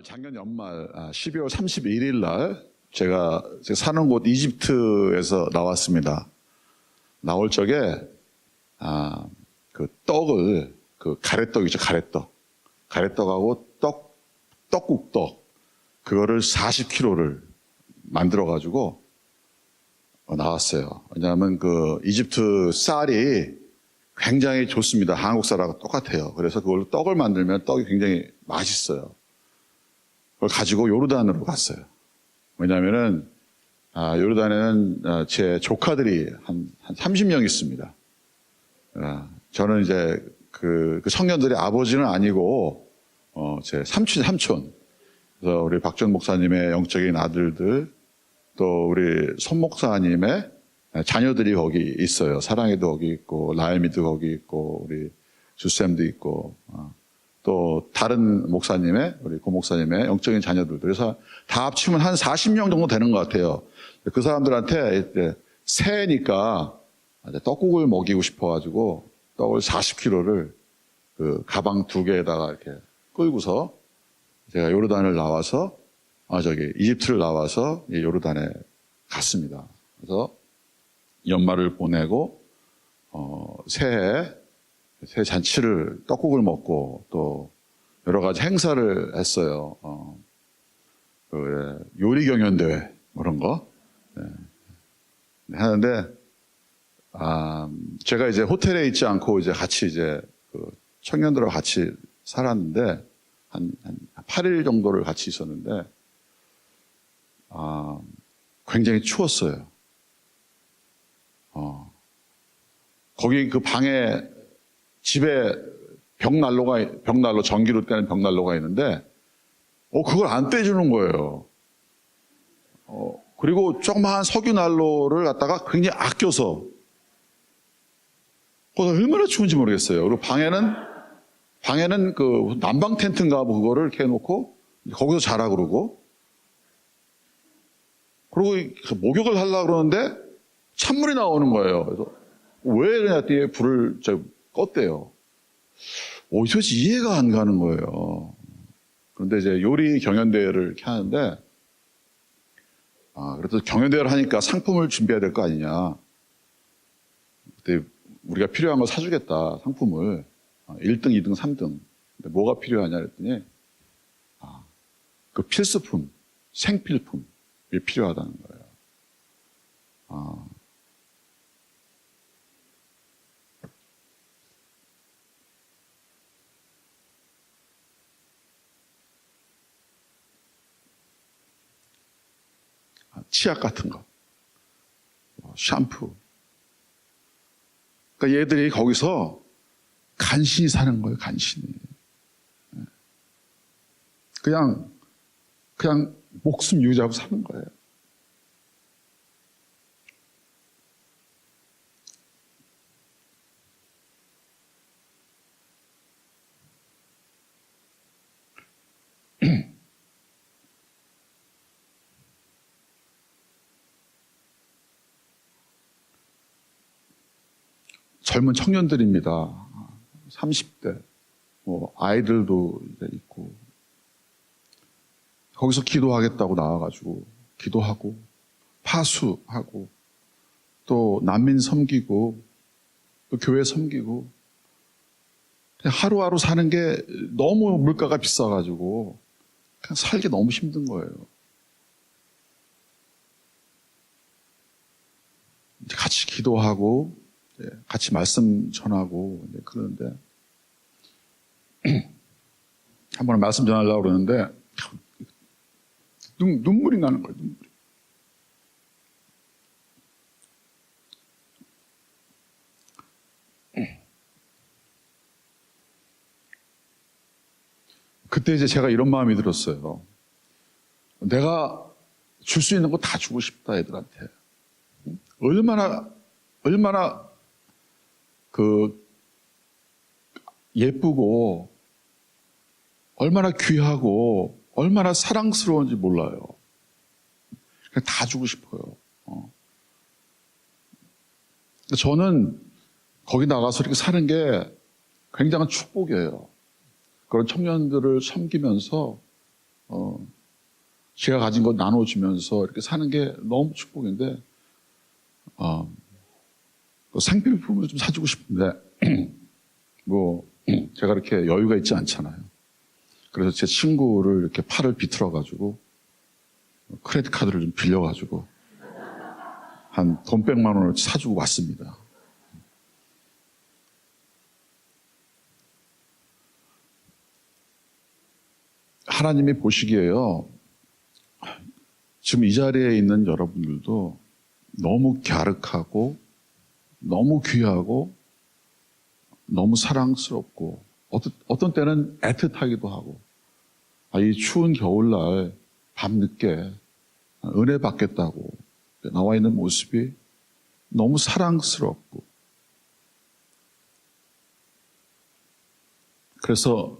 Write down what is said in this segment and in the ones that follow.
작년 연말 12월 31일 날 제가 사는 곳 이집트에서 나왔습니다. 나올 적에 그 떡을 가래떡 있죠, 가래떡하고 떡국떡 그거를 40kg를 만들어 가지고 나왔어요. 왜냐하면 그 이집트 쌀이 굉장히 좋습니다. 한국 쌀하고 똑같아요. 그래서 그걸로 떡을 만들면 떡이 굉장히 맛있어요. 그걸 가지고 요르단으로 갔어요. 왜냐하면은 요르단에는 제 조카들이 한 30명 있습니다. 저는 이제 그 청년들의 아버지는 아니고 제 삼촌. 그래서 우리 박전 목사님의 영적인 아들들, 또 우리 손 목사님의 자녀들이 거기 있어요. 사랑이도 거기 있고, 라임이도 거기 있고, 우리 주쌤도 있고, 또 다른 목사님의, 우리 고 목사님의 영적인 자녀들도. 그래서 다 합치면 한 40명 정도 되는 것 같아요. 그 사람들한테 새해니까 떡국을 먹이고 싶어가지고 떡을 40kg를 그 가방 2개에다가 이렇게 끌고서 제가 요르단을 나와서, 이집트를 나와서 요르단에 갔습니다. 그래서 연말을 보내고, 새해 잔치를, 떡국을 먹고 또 여러 가지 행사를 했어요. 요리 경연대회, 그런 거. 하는데, 제가 이제 호텔에 있지 않고 이제 같이 그 청년들하고 같이 살았는데, 한 8일 정도를 같이 있었는데, 굉장히 추웠어요. 거기 그 방에, 집에 벽난로, 전기로 떼는 벽난로가 있는데, 그걸 안 떼주는 거예요. 그리고 조그마한 석유난로를 갖다가 굉장히 아껴서, 얼마나 추운지 모르겠어요. 그리고 방에는 그 난방 텐트인가 뭐 그거를 이렇게 해놓고, 거기서 자라 그러고, 그리고 목욕을 하려고 그러는데, 찬물이 나오는 거예요. 그래서, 왜 그냥 뒤에 불을 껐대요. 도대체 이해가 안 가는 거예요. 그런데 이제 요리 경연대회를 이렇게 하는데, 그래도 경연대회를 하니까 상품을 준비해야 될 거 아니냐. 그때 우리가 필요한 걸 사주겠다, 상품을. 1등, 2등, 3등. 근데 뭐가 필요하냐 그랬더니, 그 필수품, 생필품이 필요하다는 거예요. 치약 같은 거, 샴푸. 그러니까 얘들이 거기서 간신히 사는 거예요, 간신히. 그냥 목숨 유지하고 사는 거예요. 젊은 청년들입니다. 30대, 아이들도 이제 있고. 거기서 기도하겠다고 나와가지고, 기도하고, 파수하고, 또 난민 섬기고, 또 교회 섬기고, 하루하루 사는 게 너무 물가가 비싸가지고, 그냥 살기 너무 힘든 거예요. 이제 같이 기도하고, 같이 말씀 전하고 그러는데 한 번 말씀 전하려고 그러는데 눈물이 나는 거예요. 눈물이. 그때 이제 제가 이런 마음이 들었어요. 내가 줄 수 있는 거 다 주고 싶다, 애들한테. 얼마나 예쁘고, 얼마나 귀하고, 얼마나 사랑스러운지 몰라요. 그냥 다 주고 싶어요. 저는 거기 나가서 이렇게 사는 게 굉장한 축복이에요. 그런 청년들을 섬기면서 제가 가진 것 나눠주면서 이렇게 사는 게 너무 축복인데, 생필품을 좀 사주고 싶은데, 제가 이렇게 여유가 있지 않잖아요. 그래서 제 친구를 이렇게 팔을 비틀어가지고, 크레딧 카드를 좀 빌려가지고, 한 돈 100만 원을 사주고 왔습니다. 하나님이 보시기에요, 지금 이 자리에 있는 여러분들도 너무 갸륵하고 너무 귀하고 너무 사랑스럽고 어떤 때는 애틋하기도 하고, 이 추운 겨울날 밤늦게 은혜 받겠다고 나와 있는 모습이 너무 사랑스럽고, 그래서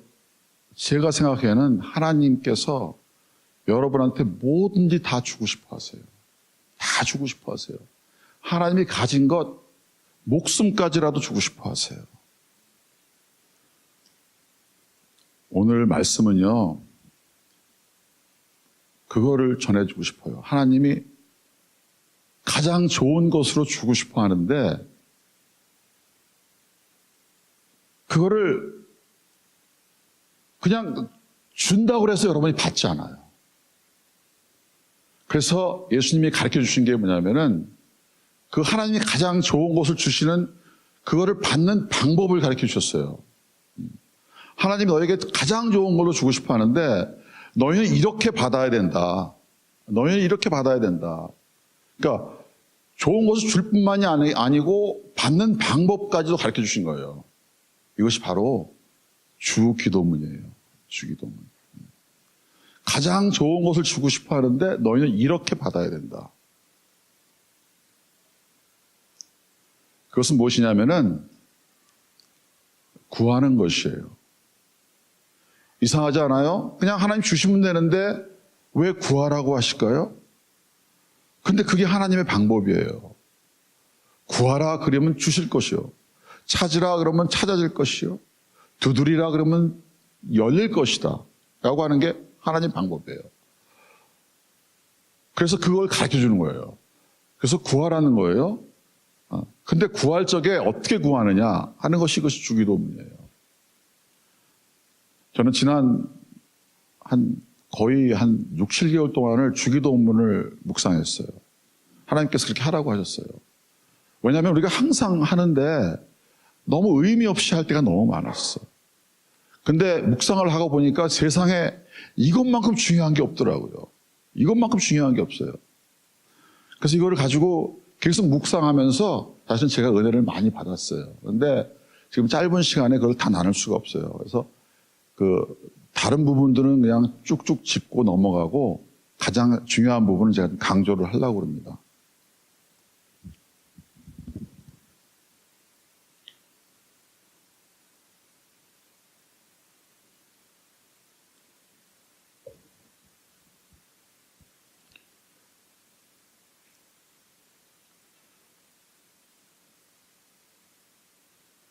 제가 생각하기에는 하나님께서 여러분한테 뭐든지 다 주고 싶어 하세요. 다 주고 싶어 하세요. 하나님이 가진 것 목숨까지라도 주고 싶어 하세요. 오늘 말씀은요, 그거를 전해주고 싶어요. 하나님이 가장 좋은 것으로 주고 싶어 하는데, 그거를 그냥 준다고 해서 여러분이 받지 않아요. 그래서 예수님이 가르쳐 주신 게 뭐냐면은, 그 하나님이 가장 좋은 것을 주시는 그거를 받는 방법을 가르쳐 주셨어요. 하나님이 너에게 가장 좋은 걸로 주고 싶어 하는데, 너희는 이렇게 받아야 된다. 너희는 이렇게 받아야 된다. 그러니까 좋은 것을 줄 뿐만이 아니고 받는 방법까지도 가르쳐 주신 거예요. 이것이 바로 주기도문이에요. 주기도문. 가장 좋은 것을 주고 싶어 하는데 너희는 이렇게 받아야 된다. 그것은 무엇이냐면은 구하는 것이에요. 이상하지 않아요? 그냥 하나님 주시면 되는데 왜 구하라고 하실까요? 근데 그게 하나님의 방법이에요. 구하라 그러면 주실 것이요. 찾으라 그러면 찾아질 것이요. 두드리라 그러면 열릴 것이다 라고 하는 게 하나님 방법이에요. 그래서 그걸 가르쳐 주는 거예요. 그래서 구하라는 거예요. 근데 구할 적에 어떻게 구하느냐 하는 것이 이것이 주기도문이에요. 저는 지난 거의 한 6, 7개월 동안을 주기도문을 묵상했어요. 하나님께서 그렇게 하라고 하셨어요. 왜냐하면 우리가 항상 하는데 너무 의미 없이 할 때가 너무 많았어. 근데 묵상을 하고 보니까 세상에 이것만큼 중요한 게 없더라고요. 이것만큼 중요한 게 없어요. 그래서 이거를 가지고 계속 묵상하면서 사실은 제가 은혜를 많이 받았어요. 그런데 지금 짧은 시간에 그걸 다 나눌 수가 없어요. 그래서 다른 부분들은 그냥 쭉쭉 짚고 넘어가고 가장 중요한 부분은 제가 강조를 하려고 합니다.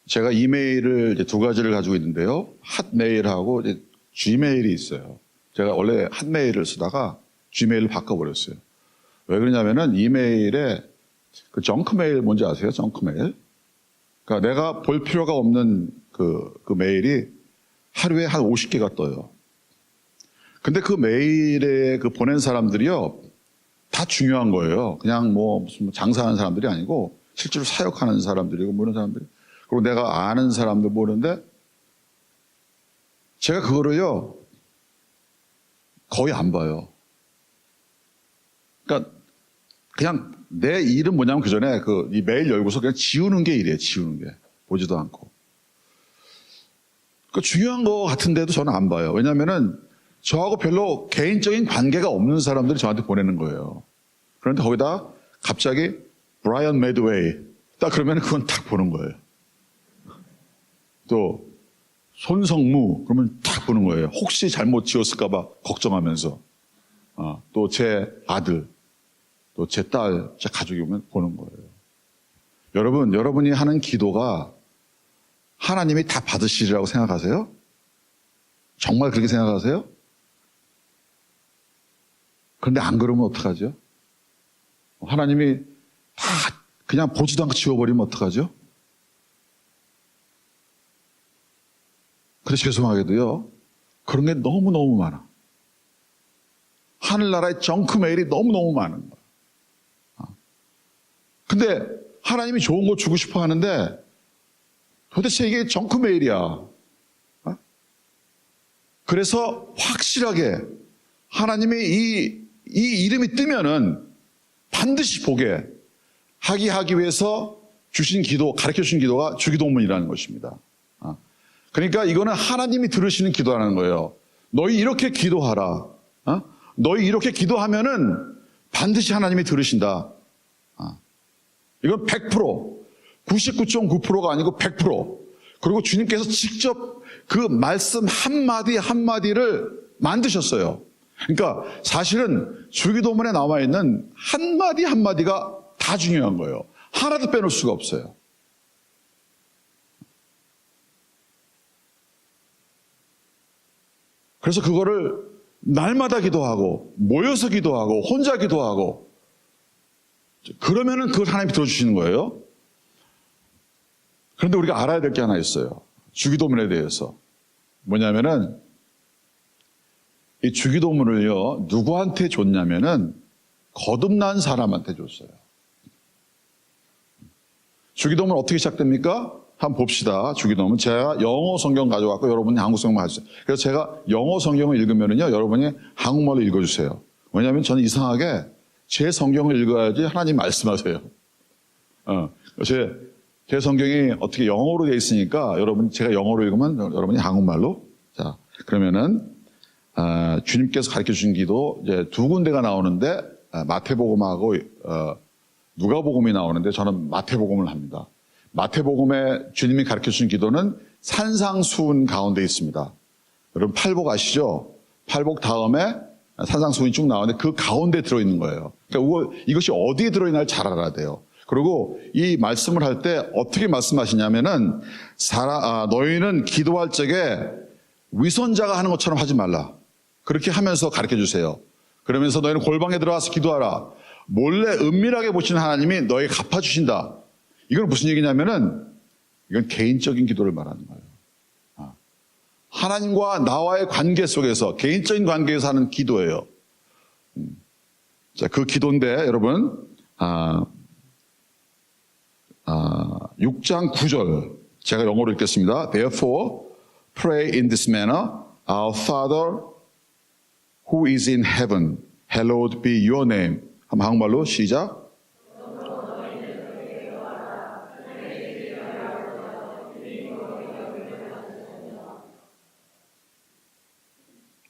제가 이메일을 이제 두 가지를 가지고 있는데요. 핫메일하고 이제 G메일이 있어요. 제가 원래 핫메일을 쓰다가 G메일을 바꿔버렸어요. 왜 그러냐면은 이메일에 그 정크메일 뭔지 아세요? 정크메일. 그러니까 내가 볼 필요가 없는 그 메일이 하루에 한 50개가 떠요. 근데 그 메일에 보낸 사람들이요, 다 중요한 거예요. 그냥 무슨 장사하는 사람들이 아니고 실제로 사역하는 사람들이고 뭐 이런 사람들이. 그리고 내가 아는 사람도 모르는데 제가 그거를요 거의 안 봐요. 그러니까 그냥 내 일은 뭐냐면 그 전에 이 메일 열고서 그냥 지우는 게 일이에요. 지우는 게. 보지도 않고. 중요한 거 같은데도 저는 안 봐요. 왜냐면은 저하고 별로 개인적인 관계가 없는 사람들이 저한테 보내는 거예요. 그런데 거기다 갑자기 브라이언 매드웨이 딱 그러면 그건 딱 보는 거예요. 또 손성무 그러면 딱 보는 거예요. 혹시 잘못 지었을까 봐 걱정하면서. 또 제 아들, 또 제 딸, 제 가족이 오면 보는 거예요. 여러분이 하는 기도가 하나님이 다 받으시리라고 생각하세요? 정말 그렇게 생각하세요? 그런데 안 그러면 어떡하죠? 하나님이 다 그냥 보지도 않고 지워버리면 어떡하죠? 그래서 죄송하게도요, 그런 게 너무너무 많아. 하늘나라의 정크 메일이 너무너무 많은 거야. 근데 하나님이 좋은 거 주고 싶어 하는데 도대체 이게 정크 메일이야. 그래서 확실하게 하나님이 이 이름이 뜨면은 반드시 보게 하기 위해서 주신 기도, 가르쳐 주신 기도가 주기도문이라는 것입니다. 그러니까 이거는 하나님이 들으시는 기도라는 거예요. 너희 이렇게 기도하라. 너희 이렇게 기도하면은 반드시 하나님이 들으신다. 이건 100%, 99.9%가 아니고 100%. 그리고 주님께서 직접 그 말씀 한마디 한마디를 만드셨어요. 그러니까 사실은 주기도문에 나와 있는 한마디 한마디가 다 중요한 거예요. 하나도 빼놓을 수가 없어요. 그래서 그거를 날마다 기도하고 모여서 기도하고 혼자 기도하고 그러면은 그걸 하나님이 들어주시는 거예요. 그런데 우리가 알아야 될 게 하나 있어요. 주기도문에 대해서. 뭐냐면은 이 주기도문을요, 누구한테 줬냐면은 거듭난 사람한테 줬어요. 주기도문 어떻게 시작됩니까? 한번 봅시다. 주기도문. 제가 영어 성경 가져왔고 여러분이 한국 성경 가져주세요. 그래서 제가 영어 성경을 읽으면은요, 여러분이 한국말로 읽어주세요. 왜냐하면 저는 이상하게 제 성경을 읽어야지 하나님 말씀하세요. 제 성경이 어떻게 영어로 되어 있으니까 여러분, 제가 영어로 읽으면 여러분이 한국말로. 자, 그러면은 주님께서 가르쳐 주신 기도 이제 두 군데가 나오는데 마태복음하고 누가복음이 나오는데 저는 마태복음을 합니다. 마태복음에 주님이 가르쳐 주신 기도는 산상수훈 가운데 있습니다. 여러분 팔복 아시죠? 팔복 다음에 산상수훈이 쭉 나오는데 그 가운데 들어있는 거예요. 그러니까 이것이 어디에 들어있나를 잘 알아야 돼요. 그리고 이 말씀을 할 때 어떻게 말씀하시냐면은 너희는 기도할 적에 위선자가 하는 것처럼 하지 말라. 그렇게 하면서 가르쳐 주세요. 그러면서 너희는 골방에 들어가서 기도하라. 몰래 은밀하게 보시는 하나님이 너에게 갚아주신다. 이건 무슨 얘기냐면은 이건 개인적인 기도를 말하는 거예요. 하나님과 나와의 관계 속에서 개인적인 관계에서 하는 기도예요. 자, 그 기도인데 여러분 6장 9절 제가 영어로 읽겠습니다. Therefore pray in this manner, Our Father who is in heaven, hallowed be your name. 한번 한국말로 시작.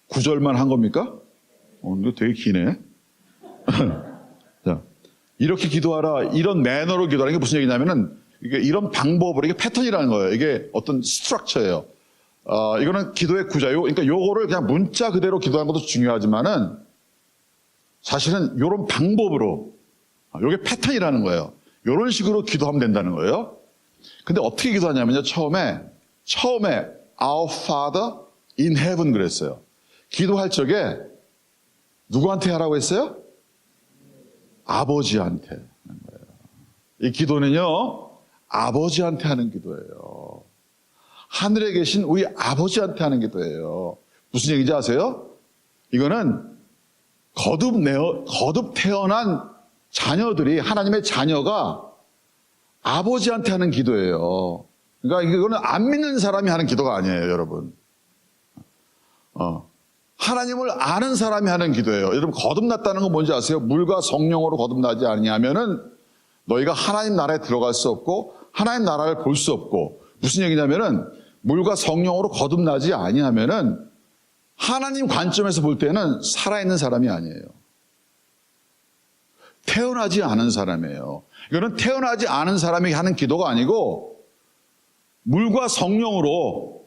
9절만 한 겁니까? 이거 되게 기네. 자, 이렇게 기도하라, 이런 매너로 기도하라. 이게 무슨 얘기냐면은, 이게 이런 방법으로, 이게 패턴이라는 거예요. 이게 어떤 스트럭처예요. 이거는 기도의 구자요. 그러니까 요거를 그냥 문자 그대로 기도하는 것도 중요하지만은, 사실은 요런 방법으로, 요게 패턴이라는 거예요. 요런 식으로 기도하면 된다는 거예요. 근데 어떻게 기도하냐면요. 처음에 Our Father in Heaven 그랬어요. 기도할 적에 누구한테 하라고 했어요? 아버지한테 하는 거예요. 이 기도는요, 아버지한테 하는 기도예요. 하늘에 계신 우리 아버지한테 하는 기도예요. 무슨 얘기인지 아세요? 이거는 거듭 태어난 자녀들이, 하나님의 자녀가 아버지한테 하는 기도예요. 그러니까 이거는 안 믿는 사람이 하는 기도가 아니에요, 여러분. 하나님을 아는 사람이 하는 기도예요. 여러분, 거듭났다는 건 뭔지 아세요? 물과 성령으로 거듭나지 아니하면은 너희가 하나님 나라에 들어갈 수 없고 하나님 나라를 볼 수 없고, 무슨 얘기냐면은 물과 성령으로 거듭나지 아니하면은 하나님 관점에서 볼 때는 살아있는 사람이 아니에요. 태어나지 않은 사람이에요. 이거는 태어나지 않은 사람이 하는 기도가 아니고, 물과 성령으로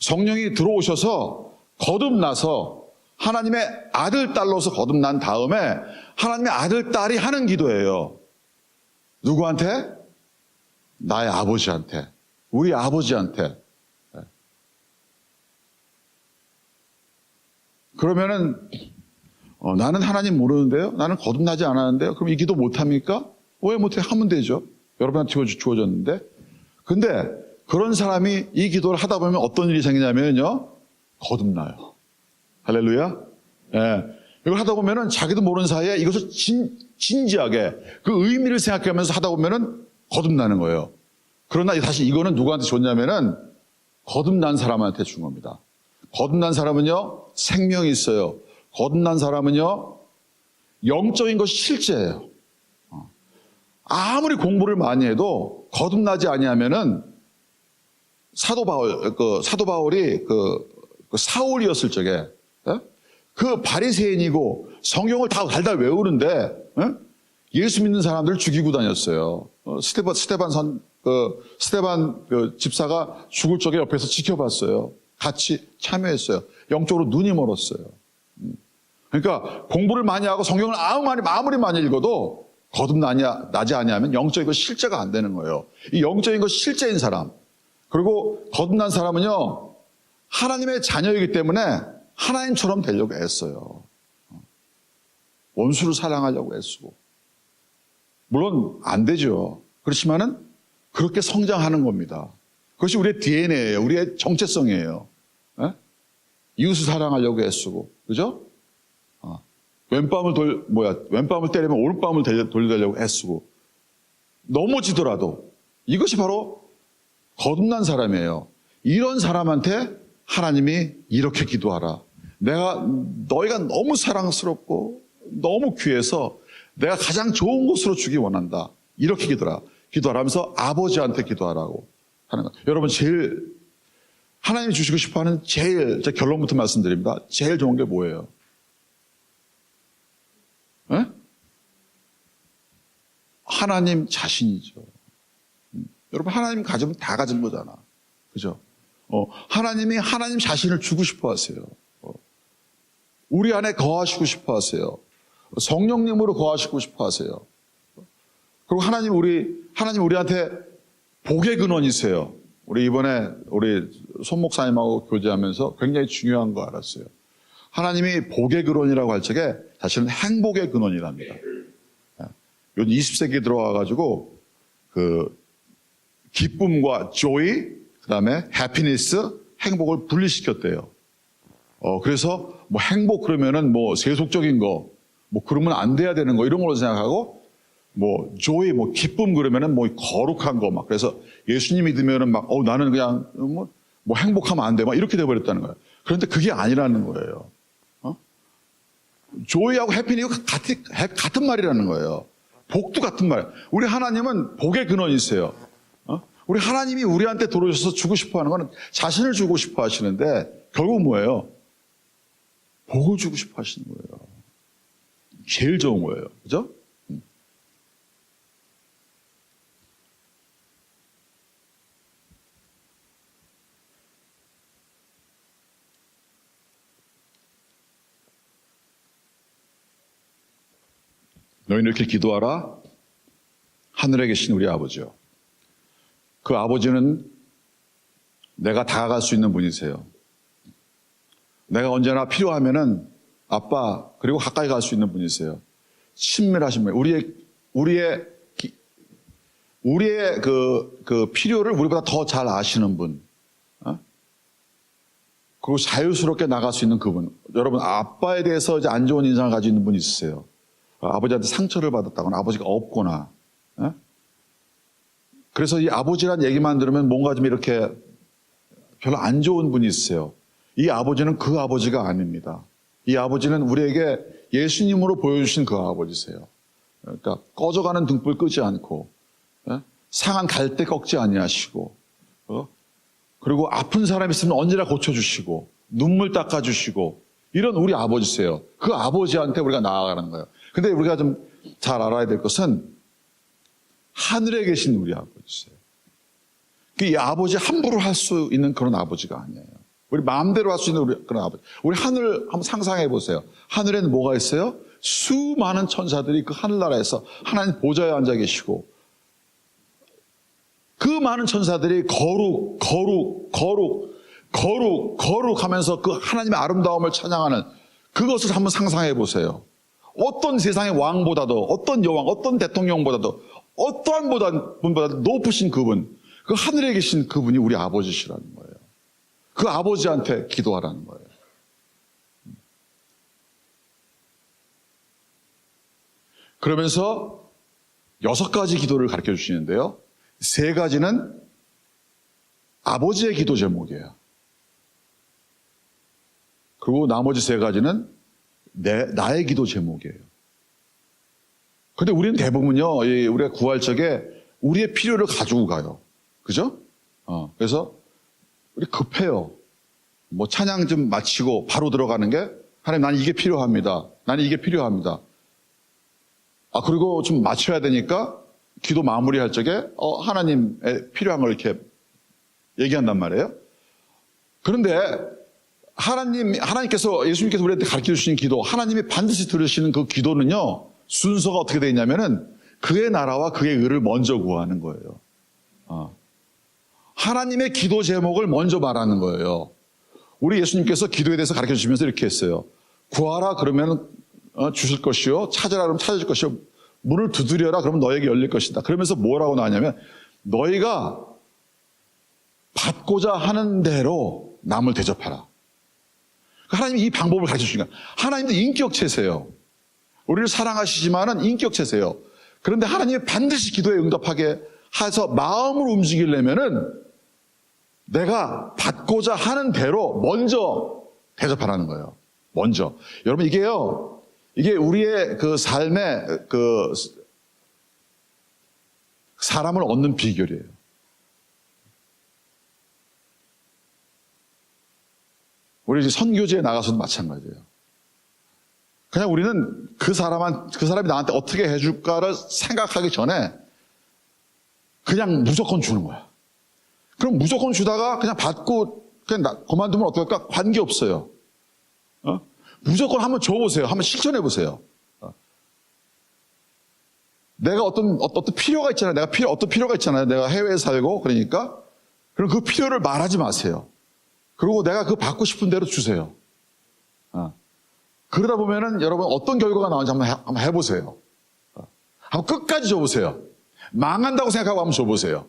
성령이 들어오셔서 거듭나서 하나님의 아들, 딸로서 거듭난 다음에 하나님의 아들, 딸이 하는 기도예요. 누구한테? 나의 아버지한테, 우리 아버지한테. 그러면은 나는 하나님 모르는데요? 나는 거듭나지 않았는데요? 그럼 이 기도 못합니까? 왜 못해? 하면 되죠. 여러분한테 주어졌는데. 근데 그런 사람이 이 기도를 하다 보면 어떤 일이 생기냐면요. 거듭나요. 할렐루야. 예. 이걸 하다 보면은 자기도 모르는 사이에 이것을 진지하게 그 의미를 생각하면서 하다 보면은 거듭나는 거예요. 그러나 사실 이거는 누구한테 줬냐면은 거듭난 사람한테 준 겁니다. 거듭난 사람은요, 생명이 있어요. 거듭난 사람은요, 영적인 것이 실제예요. 아무리 공부를 많이 해도 거듭나지 아니하면은 사도 바울이 그 사울이었을 적에 그 바리새인이고 성경을 다 달달 외우는데 예수 믿는 사람들을 죽이고 다녔어요. 스데반 집사가 죽을 적에 옆에서 지켜봤어요. 같이 참여했어요. 영적으로 눈이 멀었어요. 그러니까 공부를 많이 하고 성경을 아무리 많이 읽어도 거듭나지 아니하면 영적인 것 실제가 안 되는 거예요. 이 영적인 것 실제인 사람, 그리고 거듭난 사람은요, 하나님의 자녀이기 때문에 하나님처럼 되려고 애써요. 원수를 사랑하려고 애쓰고. 물론 안 되죠. 그렇지만은 그렇게 성장하는 겁니다. 그것이 우리의 DNA예요. 우리의 정체성이에요. 이웃을 사랑하려고 애쓰고, 그죠? 왼밤을 때리면 오른밤을 돌리려고 애쓰고, 넘어지더라도 이것이 바로 거듭난 사람이에요. 이런 사람한테 하나님이 이렇게 기도하라. 너희가 너무 사랑스럽고 너무 귀해서 내가 가장 좋은 곳으로 주기 원한다. 이렇게 기도하라면서 아버지한테 기도하라고 하는 거예요. 여러분, 하나님이 주시고 싶어하는 제일, 제 결론부터 말씀드립니다. 제일 좋은 게 뭐예요? 하나님 자신이죠. 여러분, 하나님 가지면 다 가진 거잖아. 그죠? 하나님이 하나님 자신을 주고 싶어 하세요. 우리 안에 거하시고 싶어 하세요. 성령님으로 거하시고 싶어 하세요. 그리고 하나님 우리한테 복의 근원이세요. 우리 이번에 우리 손 목사님하고 교제하면서 굉장히 중요한 거 알았어요. 하나님이 복의 근원이라고 할 적에 사실은 행복의 근원이랍니다. 요즘 20세기 들어와가지고 그 기쁨과 joy, 그 다음에 happiness, 행복을 분리시켰대요. 그래서 뭐 행복 그러면은 뭐 세속적인 거, 뭐 그러면 안 돼야 되는 거 이런 걸로 생각하고, 뭐 joy, 뭐 기쁨 그러면은 뭐 거룩한 거 막, 그래서 예수님 믿으면은 막 나는 그냥 뭐 행복하면 안 돼, 막 이렇게 돼버렸다는 거예요. 그런데 그게 아니라는 거예요. joy하고 happiness가 같은 말이라는 거예요. 복도 같은 말. 우리 하나님은 복의 근원이세요. 우리 하나님이 우리한테 들어오셔서 주고 싶어 하는 건 자신을 주고 싶어 하시는데 결국 뭐예요? 복을 주고 싶어 하시는 거예요. 제일 좋은 거예요. 그죠? 너희는 이렇게 기도하라. 하늘에 계신 우리 아버지요. 그 아버지는 내가 다가갈 수 있는 분이세요. 내가 언제나 필요하면은 아빠, 그리고 가까이 갈 수 있는 분이세요. 친밀하신 분. 우리의 그 필요를 우리보다 더 잘 아시는 분. 그리고 자유스럽게 나갈 수 있는 그분. 여러분, 아빠에 대해서 이제 안 좋은 인상을 가지고 있는 분이 있으세요. 아버지한테 상처를 받았다거나 아버지가 없거나. 그래서 이 아버지란 얘기만 들으면 뭔가 좀 이렇게 별로 안 좋은 분이 있어요. 이 아버지는 그 아버지가 아닙니다. 이 아버지는 우리에게 예수님으로 보여주신 그 아버지세요. 그러니까 꺼져가는 등불 끄지 않고, 상한 갈대 꺾지 아니하시고, 그리고 아픈 사람 있으면 언제나 고쳐주시고, 눈물 닦아주시고, 이런 우리 아버지세요. 그 아버지한테 우리가 나아가는 거예요. 근데 우리가 좀 잘 알아야 될 것은 하늘에 계신 우리 아버지세요. 이 아버지 함부로 할 수 있는 그런 아버지가 아니에요. 우리 마음대로 할 수 있는 그런 아버지. 우리 하늘 한번 상상해 보세요. 하늘에는 뭐가 있어요? 수많은 천사들이 그 하늘나라에서 하나님 보좌에 앉아 계시고, 그 많은 천사들이 거룩 하면서 그 하나님의 아름다움을 찬양하는 그것을 한번 상상해 보세요. 어떤 세상의 왕보다도, 어떤 여왕, 어떤 대통령보다도, 어떠한 분보다 높으신 그분, 그 하늘에 계신 그분이 우리 아버지시라는 거예요. 그 아버지한테 기도하라는 거예요. 그러면서 6가지 기도를 가르쳐 주시는데요. 3가지는 아버지의 기도 제목이에요. 그리고 나머지 3가지는 나의 기도 제목이에요. 근데 우리는 대부분요, 우리가 구할 적에 우리의 필요를 가지고 가요. 그죠? 그래서 우리 급해요. 뭐 찬양 좀 마치고 바로 들어가는 게, 하나님 나는 이게 필요합니다. 나는 이게 필요합니다. 그리고 좀 맞춰야 되니까 기도 마무리할 적에 하나님의 필요한 걸 이렇게 얘기한단 말이에요. 그런데 하나님께서, 예수님께서 우리한테 가르쳐 주신 기도, 하나님이 반드시 들으시는 그 기도는요, 순서가 어떻게 되어 있냐면은 그의 나라와 그의 의를 먼저 구하는 거예요. 하나님의 기도 제목을 먼저 말하는 거예요. 우리 예수님께서 기도에 대해서 가르쳐 주시면서 이렇게 했어요. 구하라 그러면 주실 것이요, 찾으라 그러면 찾아줄 것이요, 문을 두드려라 그러면 너에게 열릴 것이다. 그러면서 뭐라고 나왔냐면, 너희가 받고자 하는 대로 남을 대접하라. 하나님이 이 방법을 가르쳐 주시니까, 하나님도 인격체세요. 우리를 사랑하시지만은 인격체세요. 그런데 하나님이 반드시 기도에 응답하게 해서 마음을 움직이려면은 내가 받고자 하는 대로 먼저 대접하라는 거예요. 먼저. 여러분, 이게 우리의 그 삶의 그 사람을 얻는 비결이에요. 우리 이제 선교지에 나가서도 마찬가지예요. 그냥 우리는 그 사람이 나한테 어떻게 해줄까를 생각하기 전에 그냥 무조건 주는 거야. 그럼 무조건 주다가 그냥 받고 그냥 그만두면 어떨까? 관계없어요. 무조건 한번 줘보세요. 한번 실천해보세요. 내가 어떤 필요가 있잖아요. 어떤 필요가 있잖아요. 내가 해외에 살고 그러니까. 그럼 그 필요를 말하지 마세요. 그리고 내가 그 받고 싶은 대로 주세요. 그러다 보면은 여러분 어떤 결과가 나오는지 한번 해보세요. 한번 끝까지 줘보세요. 망한다고 생각하고 한번 줘보세요.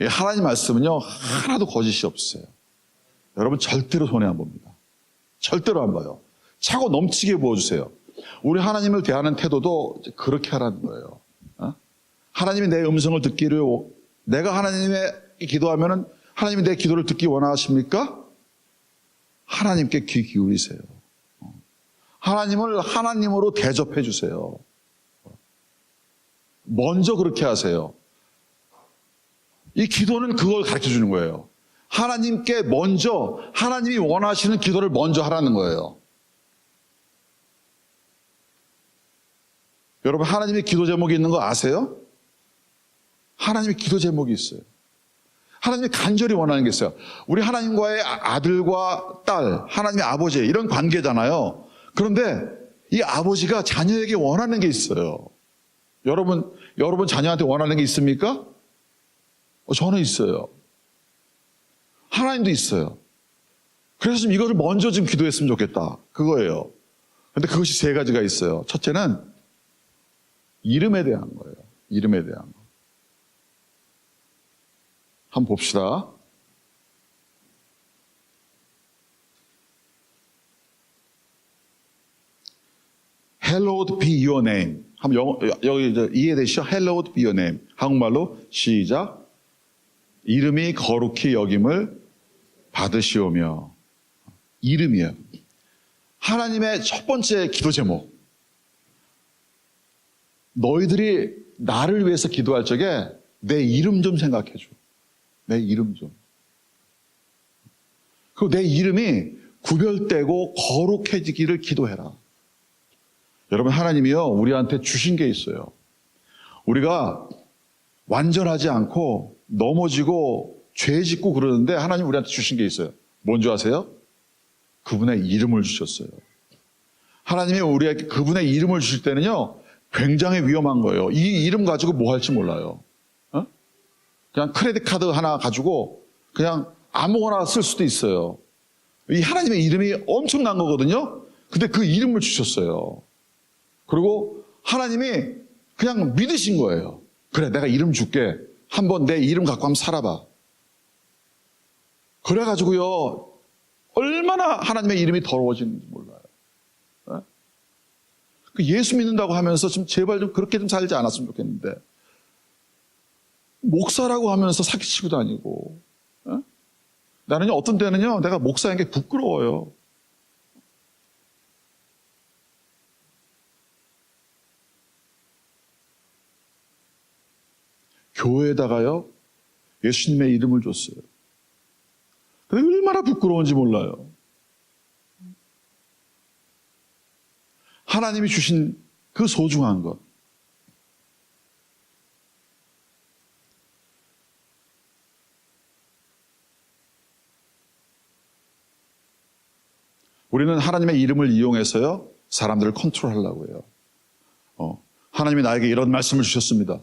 하나님 말씀은요, 하나도 거짓이 없어요. 여러분 절대로 손해 안 봅니다. 절대로 안 봐요. 차고 넘치게 부어주세요. 우리 하나님을 대하는 태도도 그렇게 하라는 거예요. 하나님이 내 음성을 듣기를, 내가 하나님의 기도하면은 하나님이 내 기도를 듣기 원하십니까? 하나님께 귀 기울이세요. 하나님을 하나님으로 대접해 주세요. 먼저 그렇게 하세요. 이 기도는 그걸 가르쳐 주는 거예요. 하나님께 먼저, 하나님이 원하시는 기도를 먼저 하라는 거예요. 여러분, 하나님의 기도 제목이 있는 거 아세요? 하나님의 기도 제목이 있어요. 하나님이 간절히 원하는 게 있어요. 우리 하나님과의 아들과 딸, 하나님의 아버지, 이런 관계잖아요. 그런데 이 아버지가 자녀에게 원하는 게 있어요. 여러분 자녀한테 원하는 게 있습니까? 저는 있어요. 하나님도 있어요. 그래서 좀 이거를 먼저 좀 기도했으면 좋겠다. 그거예요. 근데 그것이 3가지가 있어요. 첫째는 이름에 대한 거예요. 이름에 대한 거. 한번 봅시다. Hallowed be your name. 여기 이해되시죠? Hallowed be your name. 한국말로 시작. 이름이 거룩히 여김을 받으시오며. 이름이에요. 하나님의 첫 번째 기도 제목. 너희들이 나를 위해서 기도할 적에 내 이름 좀 생각해줘. 내 이름 좀. 그리고 내 이름이 구별되고 거룩해지기를 기도해라. 여러분, 하나님이요, 우리한테 주신 게 있어요. 우리가 완전하지 않고 넘어지고 죄 짓고 그러는데 하나님 우리한테 주신 게 있어요. 뭔지 아세요? 그분의 이름을 주셨어요. 하나님이 우리에게 그분의 이름을 주실 때는요, 굉장히 위험한 거예요. 이 이름 가지고 뭐 할지 몰라요. 그냥 크레딧 카드 하나 가지고 그냥 아무거나 쓸 수도 있어요. 이 하나님의 이름이 엄청난 거거든요. 근데 그 이름을 주셨어요. 그리고 하나님이 그냥 믿으신 거예요. 그래, 내가 이름 줄게. 한번 내 이름 갖고 한번 살아봐. 그래가지고요, 얼마나 하나님의 이름이 더러워지는지 몰라요. 네? 예수 믿는다고 하면서 좀 제발 좀 그렇게 좀 살지 않았으면 좋겠는데, 목사라고 하면서 사기치고 다니고, 네? 나는요, 어떤 때는요, 내가 목사인 게 부끄러워요. 교회에다가요, 예수님의 이름을 줬어요. 근데 얼마나 부끄러운지 몰라요. 하나님이 주신 그 소중한 것. 우리는 하나님의 이름을 이용해서요, 사람들을 컨트롤하려고 해요. 하나님이 나에게 이런 말씀을 주셨습니다.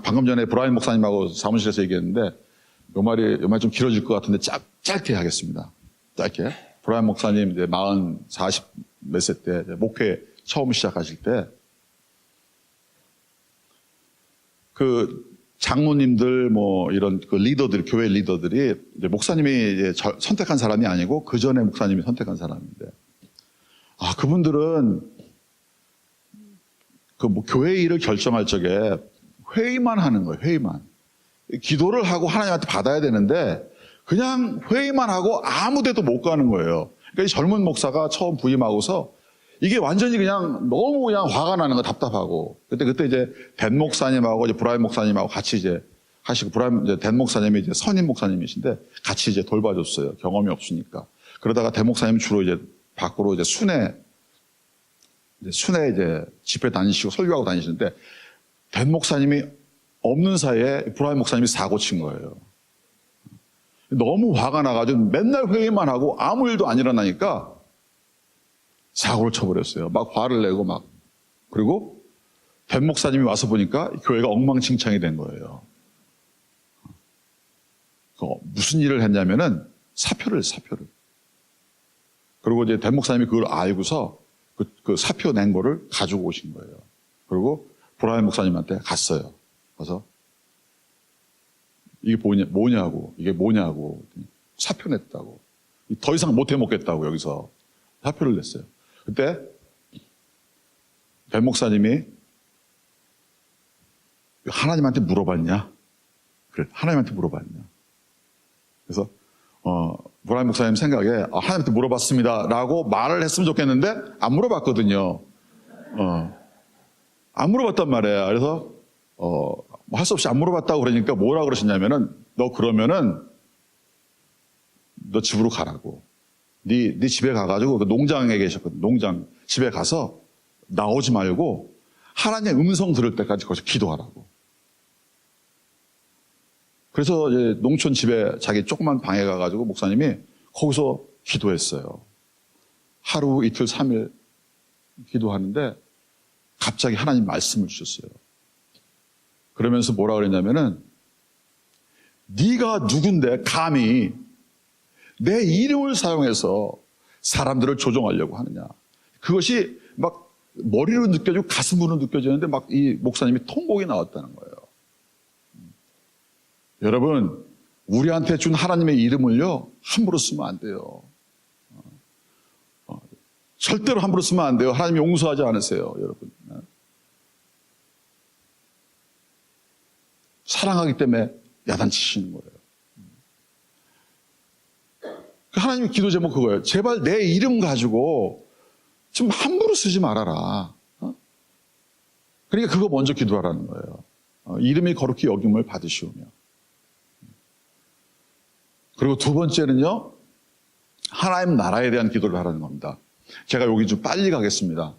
방금 전에 브라이언 목사님하고 사무실에서 얘기했는데, 요 말이 좀 길어질 것 같은데 짧게 하겠습니다. 짧게. 브라이언 목사님 이제 40 몇 세 때 목회 처음 시작하실 때, 그 장로님들 뭐 이런 그 리더들, 교회 리더들이 이제 목사님이 이제 선택한 사람이 아니고 그 전에 목사님이 선택한 사람인데, 그분들은 그 뭐 교회 일을 결정할 적에 회의만 하는 거예요. 회의만. 기도를 하고 하나님한테 받아야 되는데 그냥 회의만 하고 아무 데도 못 가는 거예요. 그러니까 이 젊은 목사가 처음 부임하고서 이게 완전히 그냥 너무 그냥 화가 나는 거, 답답하고. 그때 이제 댄 목사님하고 이제 브라이언 목사님하고 같이 이제 하시고, 이제 댄 목사님이 이제 선임 목사님이신데 같이 이제 돌봐줬어요. 경험이 없으니까. 그러다가 댄 목사님 주로 이제 밖으로 이제 순회 이제 집회 다니시고 설교하고 다니시는데, 댄 목사님이 없는 사이에 브라이언 목사님이 사고 친 거예요. 너무 화가 나가지고 맨날 회의만 하고 아무 일도 안 일어나니까 사고를 쳐버렸어요. 막 화를 내고 막. 그리고 댄 목사님이 와서 보니까 교회가 엉망진창이 된 거예요. 무슨 일을 했냐면은 사표를. 그리고 이제 댄 목사님이 그걸 알고서 그 사표 낸 거를 가지고 오신 거예요. 그리고 브라이언 목사님한테 갔어요. 가서 이게 뭐냐고. 사표 냈다고. 더 이상 못 해먹겠다고 여기서 사표를 냈어요. 그때 댄 목사님이 하나님한테 물어봤냐? 그래, 하나님한테 물어봤냐? 그래서 브라이언 목사님 생각에 하나님한테 물어봤습니다 라고 말을 했으면 좋겠는데 안 물어봤거든요. 안 물어봤단 말이에요. 그래서 할 수 없이 안 물어봤다고 그러니까 뭐라 그러시냐면은, 너 그러면은 너 집으로 가라고. 네 집에 가가지고 그 농장에 계셨거든. 농장 집에 가서 나오지 말고 하나님의 음성 들을 때까지 거기서 기도하라고. 그래서 이제 농촌 집에 자기 조그만 방에 가가지고 목사님이 거기서 기도했어요. 하루, 이틀, 3일 기도하는데 갑자기 하나님 말씀을 주셨어요. 그러면서 뭐라 그랬냐면은, 네가 누군데 감히 내 이름을 사용해서 사람들을 조종하려고 하느냐. 그것이 막 머리로 느껴지고 가슴으로 느껴지는데 막 이 목사님이 통곡이 나왔다는 거예요. 여러분, 우리한테 준 하나님의 이름을요, 함부로 쓰면 안 돼요. 절대로 함부로 쓰면 안 돼요. 하나님이 용서하지 않으세요, 여러분. 사랑하기 때문에 야단치시는 거예요. 하나님의 기도 제목 그거예요. 제발 내 이름 가지고 좀 함부로 쓰지 말아라. 그러니까 그거 먼저 기도하라는 거예요. 이름이 거룩히 여김을 받으시오며. 그리고 두 번째는요, 하나님 나라에 대한 기도를 하라는 겁니다. 제가 여기 좀 빨리 가겠습니다.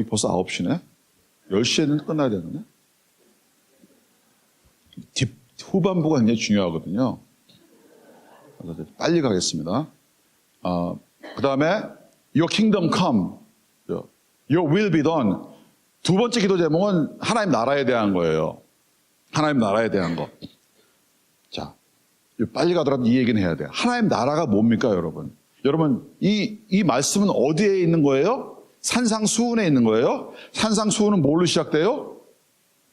벌써 9시네? 10시에는 끝나야 되는데? 후반부가 굉장히 중요하거든요. 그래서 빨리 가겠습니다. 그 다음에 Your kingdom come, Your will be done. 두 번째 기도 제목은 하나님 나라에 대한 거예요. 하나님 나라에 대한 거. 자, 빨리 가더라도 이 얘기는 해야 돼요. 하나님 나라가 뭡니까, 여러분? 여러분, 이 말씀은 어디에 있는 거예요? 산상수훈에 있는 거예요. 산상수훈은 뭘로 시작돼요?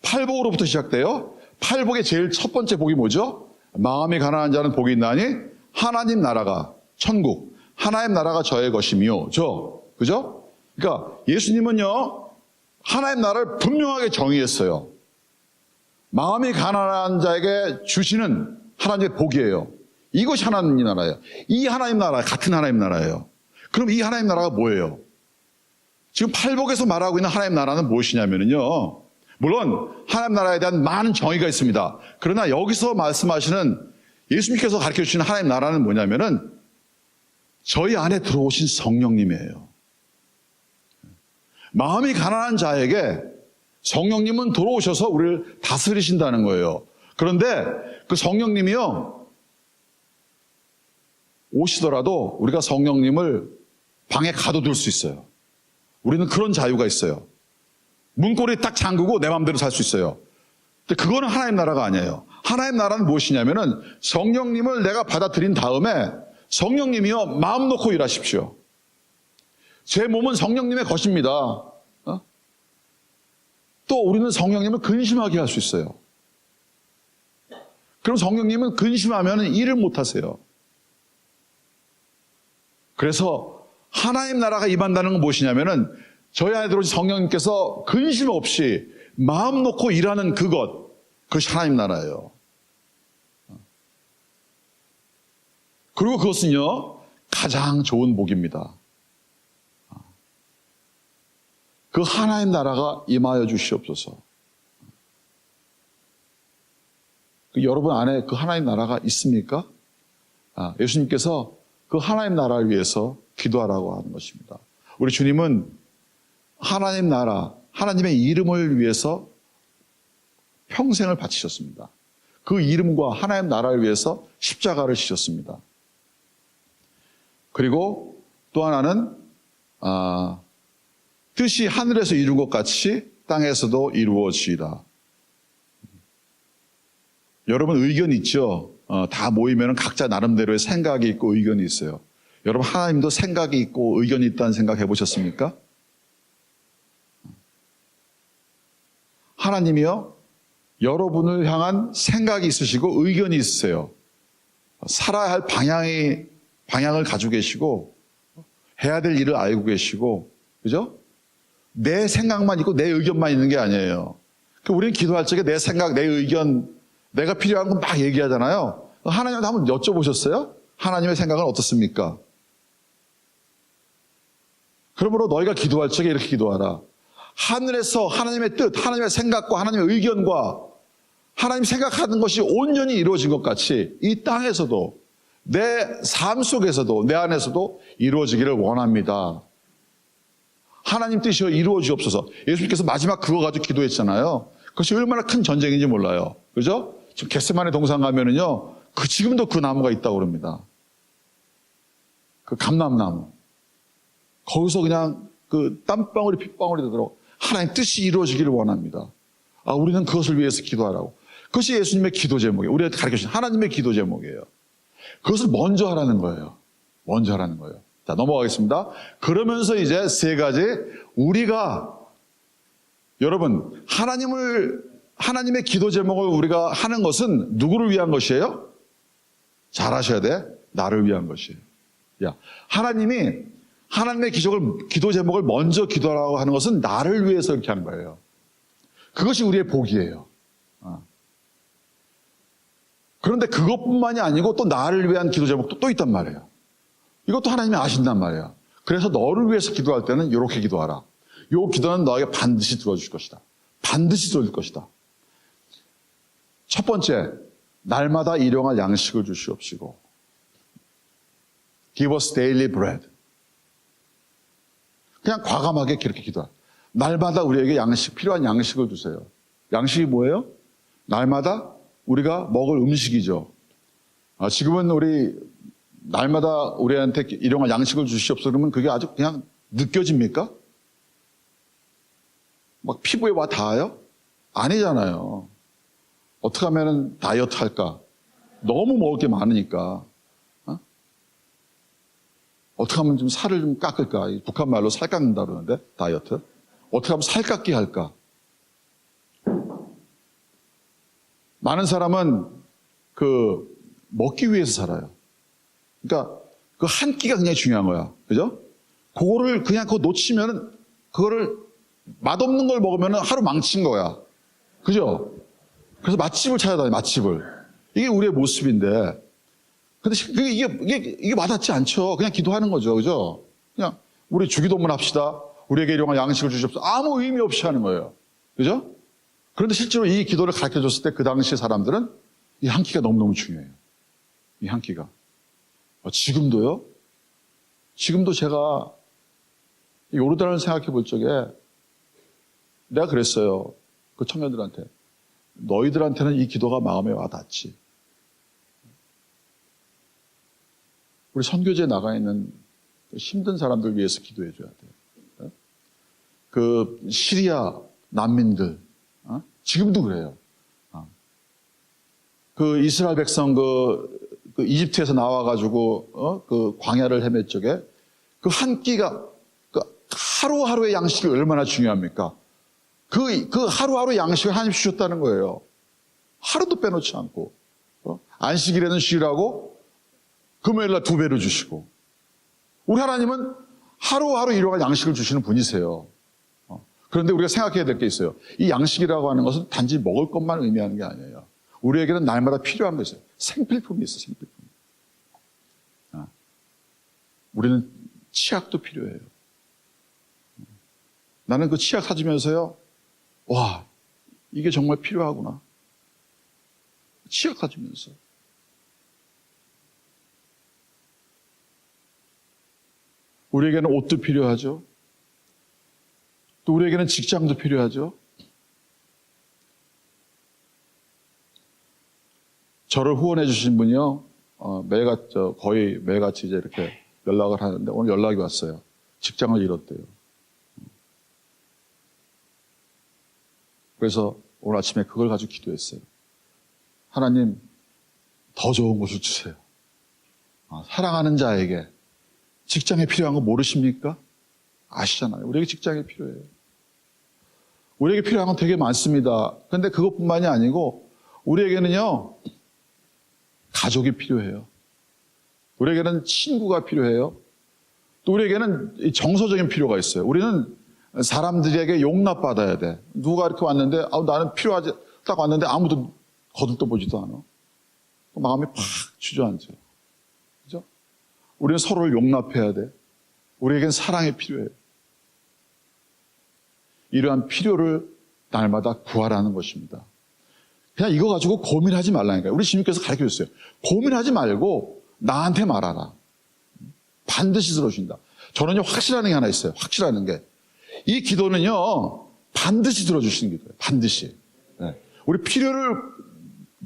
팔복으로부터 시작돼요. 팔복의 제일 첫 번째 복이 뭐죠? 마음이 가난한 자는 복이 있나니 하나님 나라가, 천국, 하나님 나라가 저의 것이며, 그죠? 그러니까 예수님은요, 하나님 나라를 분명하게 정의했어요. 마음이 가난한 자에게 주시는 하나님의 복이에요. 이것이 하나님 나라예요. 이 하나님 나라, 같은 하나님 나라예요. 그럼 이 하나님 나라가 뭐예요? 지금 팔복에서 말하고 있는 하나님 나라는 무엇이냐면요, 물론 하나님 나라에 대한 많은 정의가 있습니다. 그러나 여기서 말씀하시는 예수님께서 가르쳐 주시는 하나님 나라는 뭐냐면은 저희 안에 들어오신 성령님이에요. 마음이 가난한 자에게 성령님은 들어오셔서 우리를 다스리신다는 거예요. 그런데 그 성령님이요, 오시더라도 우리가 성령님을 방에 가둬둘 수 있어요. 우리는 그런 자유가 있어요. 문고리 딱 잠그고 내 마음대로 살 수 있어요. 근데 그거는 하나님 나라가 아니에요. 하나님 나라는 무엇이냐면은 성령님을 내가 받아들인 다음에 성령님이요, 마음 놓고 일하십시오. 제 몸은 성령님의 것입니다. 또 우리는 성령님을 근심하게 할 수 있어요. 그럼 성령님은 근심하면 일을 못 하세요. 그래서 하나님 나라가 임한다는 건 무엇이냐면은 저희 안에 들어오신 성령님께서 근심 없이 마음 놓고 일하는 그것이 하나님 나라예요. 그리고 그것은요, 가장 좋은 복입니다. 그 하나님 나라가 임하여 주시옵소서. 여러분 안에 그 하나님 나라가 있습니까? 예수님께서 그 하나님 나라를 위해서 기도하라고 하는 것입니다. 우리 주님은 하나님 나라, 하나님의 이름을 위해서 평생을 바치셨습니다. 그 이름과 하나님 나라를 위해서 십자가를 지셨습니다. 그리고 또 하나는 뜻이 하늘에서 이룬 것 같이 땅에서도 이루어지이다. 여러분 의견 있죠? 다 모이면 각자 나름대로의 생각이 있고 의견이 있어요. 여러분 하나님도 생각이 있고 의견이 있다는 생각 해보셨습니까? 하나님이요, 여러분을 향한 생각이 있으시고 의견이 있으세요. 살아야 할 방향을 가지고 계시고 해야 될 일을 알고 계시고, 그죠? 내 생각만 있고 내 의견만 있는 게 아니에요. 우리는 기도할 적에 내 생각, 내 의견, 내가 필요한 건 막 얘기하잖아요. 하나님한테 한번 여쭤보셨어요? 하나님의 생각은 어떻습니까? 그러므로 너희가 기도할 적에 이렇게 기도하라. 하늘에서 하나님의 뜻, 하나님의 생각과 하나님의 의견과 하나님 생각하는 것이 온전히 이루어진 것 같이 이 땅에서도 내 삶 속에서도 내 안에서도 이루어지기를 원합니다. 하나님 뜻이여 이루어지옵소서. 예수님께서 마지막 그거 가지고 기도했잖아요. 그것이 얼마나 큰 전쟁인지 몰라요. 그죠? 지금 겟세마네 동산 가면은요, 지금도 그 나무가 있다고 그럽니다. 그 감람나무. 거기서 그냥 그 땀방울이 핏방울이 되도록 하나님 뜻이 이루어지기를 원합니다. 우리는 그것을 위해서 기도하라고. 그것이 예수님의 기도 제목이에요. 우리가 가르쳐주신 하나님의 기도 제목이에요. 그것을 먼저 하라는 거예요. 먼저 하라는 거예요. 자, 넘어가겠습니다. 그러면서 이제 세 가지, 우리가, 여러분, 하나님의 기도 제목을 우리가 하는 것은 누구를 위한 것이에요? 잘 하셔야 돼. 나를 위한 것이에요. 하나님이 하나님의 기도 제목을 먼저 기도하라고 하는 것은 나를 위해서 이렇게 하는 거예요. 그것이 우리의 복이에요. 그런데 그것뿐만이 아니고 또 나를 위한 기도 제목도 또 있단 말이에요. 이것도 하나님이 아신단 말이에요. 그래서 너를 위해서 기도할 때는 이렇게 기도하라. 이 기도는 너에게 반드시 들어줄 것이다. 반드시 들어줄 것이다. 첫 번째, 날마다 일용할 양식을 주시옵시고. Give us daily bread. 그냥 과감하게 그렇게 기도하. 날마다 우리에게 필요한 양식을 주세요. 양식이 뭐예요? 날마다 우리가 먹을 음식이죠. 지금은 날마다 우리한테 일용할 양식을 주시옵소서 그러면 그게 아주 그냥 느껴집니까? 막 피부에 와 닿아요? 아니잖아요. 어떻게 하면 다이어트 할까? 너무 먹을 게 많으니까. 어떻게 하면 좀 살을 좀 깎을까? 북한 말로 살 깎는다 그러는데, 다이어트. 어떻게 하면 살 깎기 할까? 많은 사람은 먹기 위해서 살아요. 그러니까 그 한 끼가 굉장히 중요한 거야. 그죠? 그거를 그냥 그거 놓치면은, 그거를 맛없는 걸 먹으면은 하루 망친 거야. 그죠? 그래서 맛집을 찾아다녀, 맛집을. 이게 우리의 모습인데, 근데 이게 와닿지 않죠. 그냥 기도하는 거죠. 그죠? 그냥 우리 주기도문 합시다. 우리에게 일용할 양식을 주십시오. 아무 의미 없이 하는 거예요. 그죠? 그런데 실제로 이 기도를 가르쳐 줬을 때 그 당시 사람들은 이 한 끼가 너무너무 중요해요. 이 한 끼가. 지금도요? 지금도 제가 요르단을 생각해 볼 적에 내가 그랬어요. 그 청년들한테. 너희들한테는 이 기도가 마음에 와닿지. 우리 선교지에 나가 있는 힘든 사람들 위해서 기도해 줘야 돼요. 그 시리아 난민들, 지금도 그래요. 그 이스라엘 백성 그 이집트에서 나와가지고 그 광야를 헤맬 적에 그 한 끼가 그 하루하루의 양식이 얼마나 중요합니까? 그 하루하루 양식을 하나님 주셨다는 거예요. 하루도 빼놓지 않고 안식일에는 쉬라고 금요일날 2배로 주시고 우리 하나님은 하루하루 일용할 양식을 주시는 분이세요. 그런데 우리가 생각해야 될 게 있어요. 이 양식이라고 하는 것은 단지 먹을 것만 의미하는 게 아니에요. 우리에게는 날마다 필요한 거 있어요. 생필품이 있어요. 생필품. 우리는 치약도 필요해요. 나는 그 치약 사주면서요. 와, 이게 정말 필요하구나. 치약 사주면서. 우리에게는 옷도 필요하죠. 또 우리에게는 직장도 필요하죠. 저를 후원해 주신 분이요. 거의 매일같이 이제 이렇게 연락을 하는데 오늘 연락이 왔어요. 직장을 잃었대요. 그래서 오늘 아침에 그걸 가지고 기도했어요. 하나님, 더 좋은 곳을 주세요. 사랑하는 자에게 직장에 필요한 거 모르십니까? 아시잖아요. 우리에게 직장이 필요해요. 우리에게 필요한 건 되게 많습니다. 그런데 그것뿐만이 아니고 우리에게는요. 가족이 필요해요. 우리에게는 친구가 필요해요. 또 우리에게는 정서적인 필요가 있어요. 우리는 사람들에게 용납받아야 돼. 누가 이렇게 왔는데 나는 필요하지 딱 왔는데 아무도 거들떠보지도 않아. 마음이 팍 주저앉아요. 그죠? 우리는 서로를 용납해야 돼. 우리에겐 사랑이 필요해요. 이러한 필요를 날마다 구하라는 것입니다. 그냥 이거 가지고 고민하지 말라니까요. 우리 주님께서 가르쳐줬어요. 고민하지 말고 나한테 말하라. 반드시 들어주신다. 저는요 확실한 게 하나 있어요. 확실한 게. 이 기도는요 반드시 들어주시는 기도예요. 반드시. 네. 우리 필요를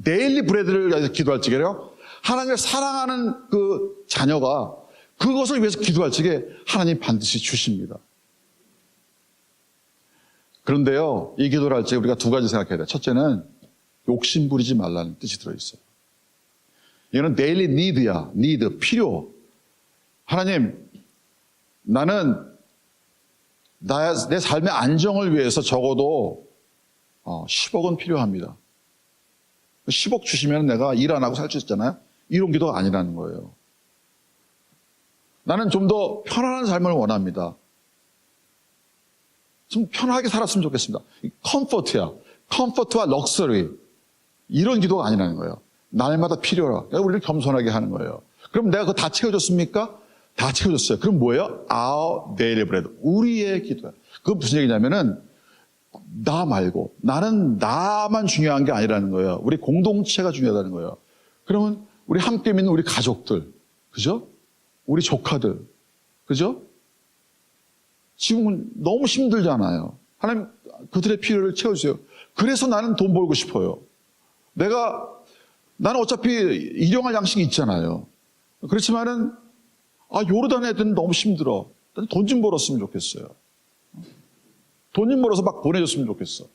데일리 브레드를 위해서 기도할 적에요. 하나님을 사랑하는 그 자녀가 그것을 위해서 기도할 적에 하나님 반드시 주십니다. 그런데요, 이 기도를 할 때 우리가 두 가지 생각해야 돼요. 첫째는 욕심 부리지 말라는 뜻이 들어있어요. 이거는 daily need야. need, 필요. 하나님, 나는 내 삶의 안정을 위해서 적어도 10억은 필요합니다. 10억 주시면 내가 일 안 하고 살 수 있잖아요. 이런 기도가 아니라는 거예요. 나는 좀 더 편안한 삶을 원합니다. 좀 편하게 살았으면 좋겠습니다. 컴포트야. 컴포트와 럭셔리. 이런 기도가 아니라는 거예요. 날마다 필요라. 우리를 겸손하게 하는 거예요. 그럼 내가 그거 다 채워줬습니까? 다 채워줬어요. 그럼 뭐예요? Our daily bread. 우리의 기도야. 그건 무슨 얘기냐면은 나 말고 나는 나만 중요한 게 아니라는 거예요. 우리 공동체가 중요하다는 거예요. 그러면 우리 함께 믿는 우리 가족들, 그죠? 우리 조카들, 그죠? 지금은 너무 힘들잖아요. 하나님 그들의 필요를 채워주세요. 그래서 나는 돈 벌고 싶어요. 나는 어차피 일용할 양식이 있잖아요. 그렇지만은 요르단 애들은 너무 힘들어. 돈 좀 벌었으면 좋겠어요. 돈 좀 벌어서 막 보내줬으면 좋겠어.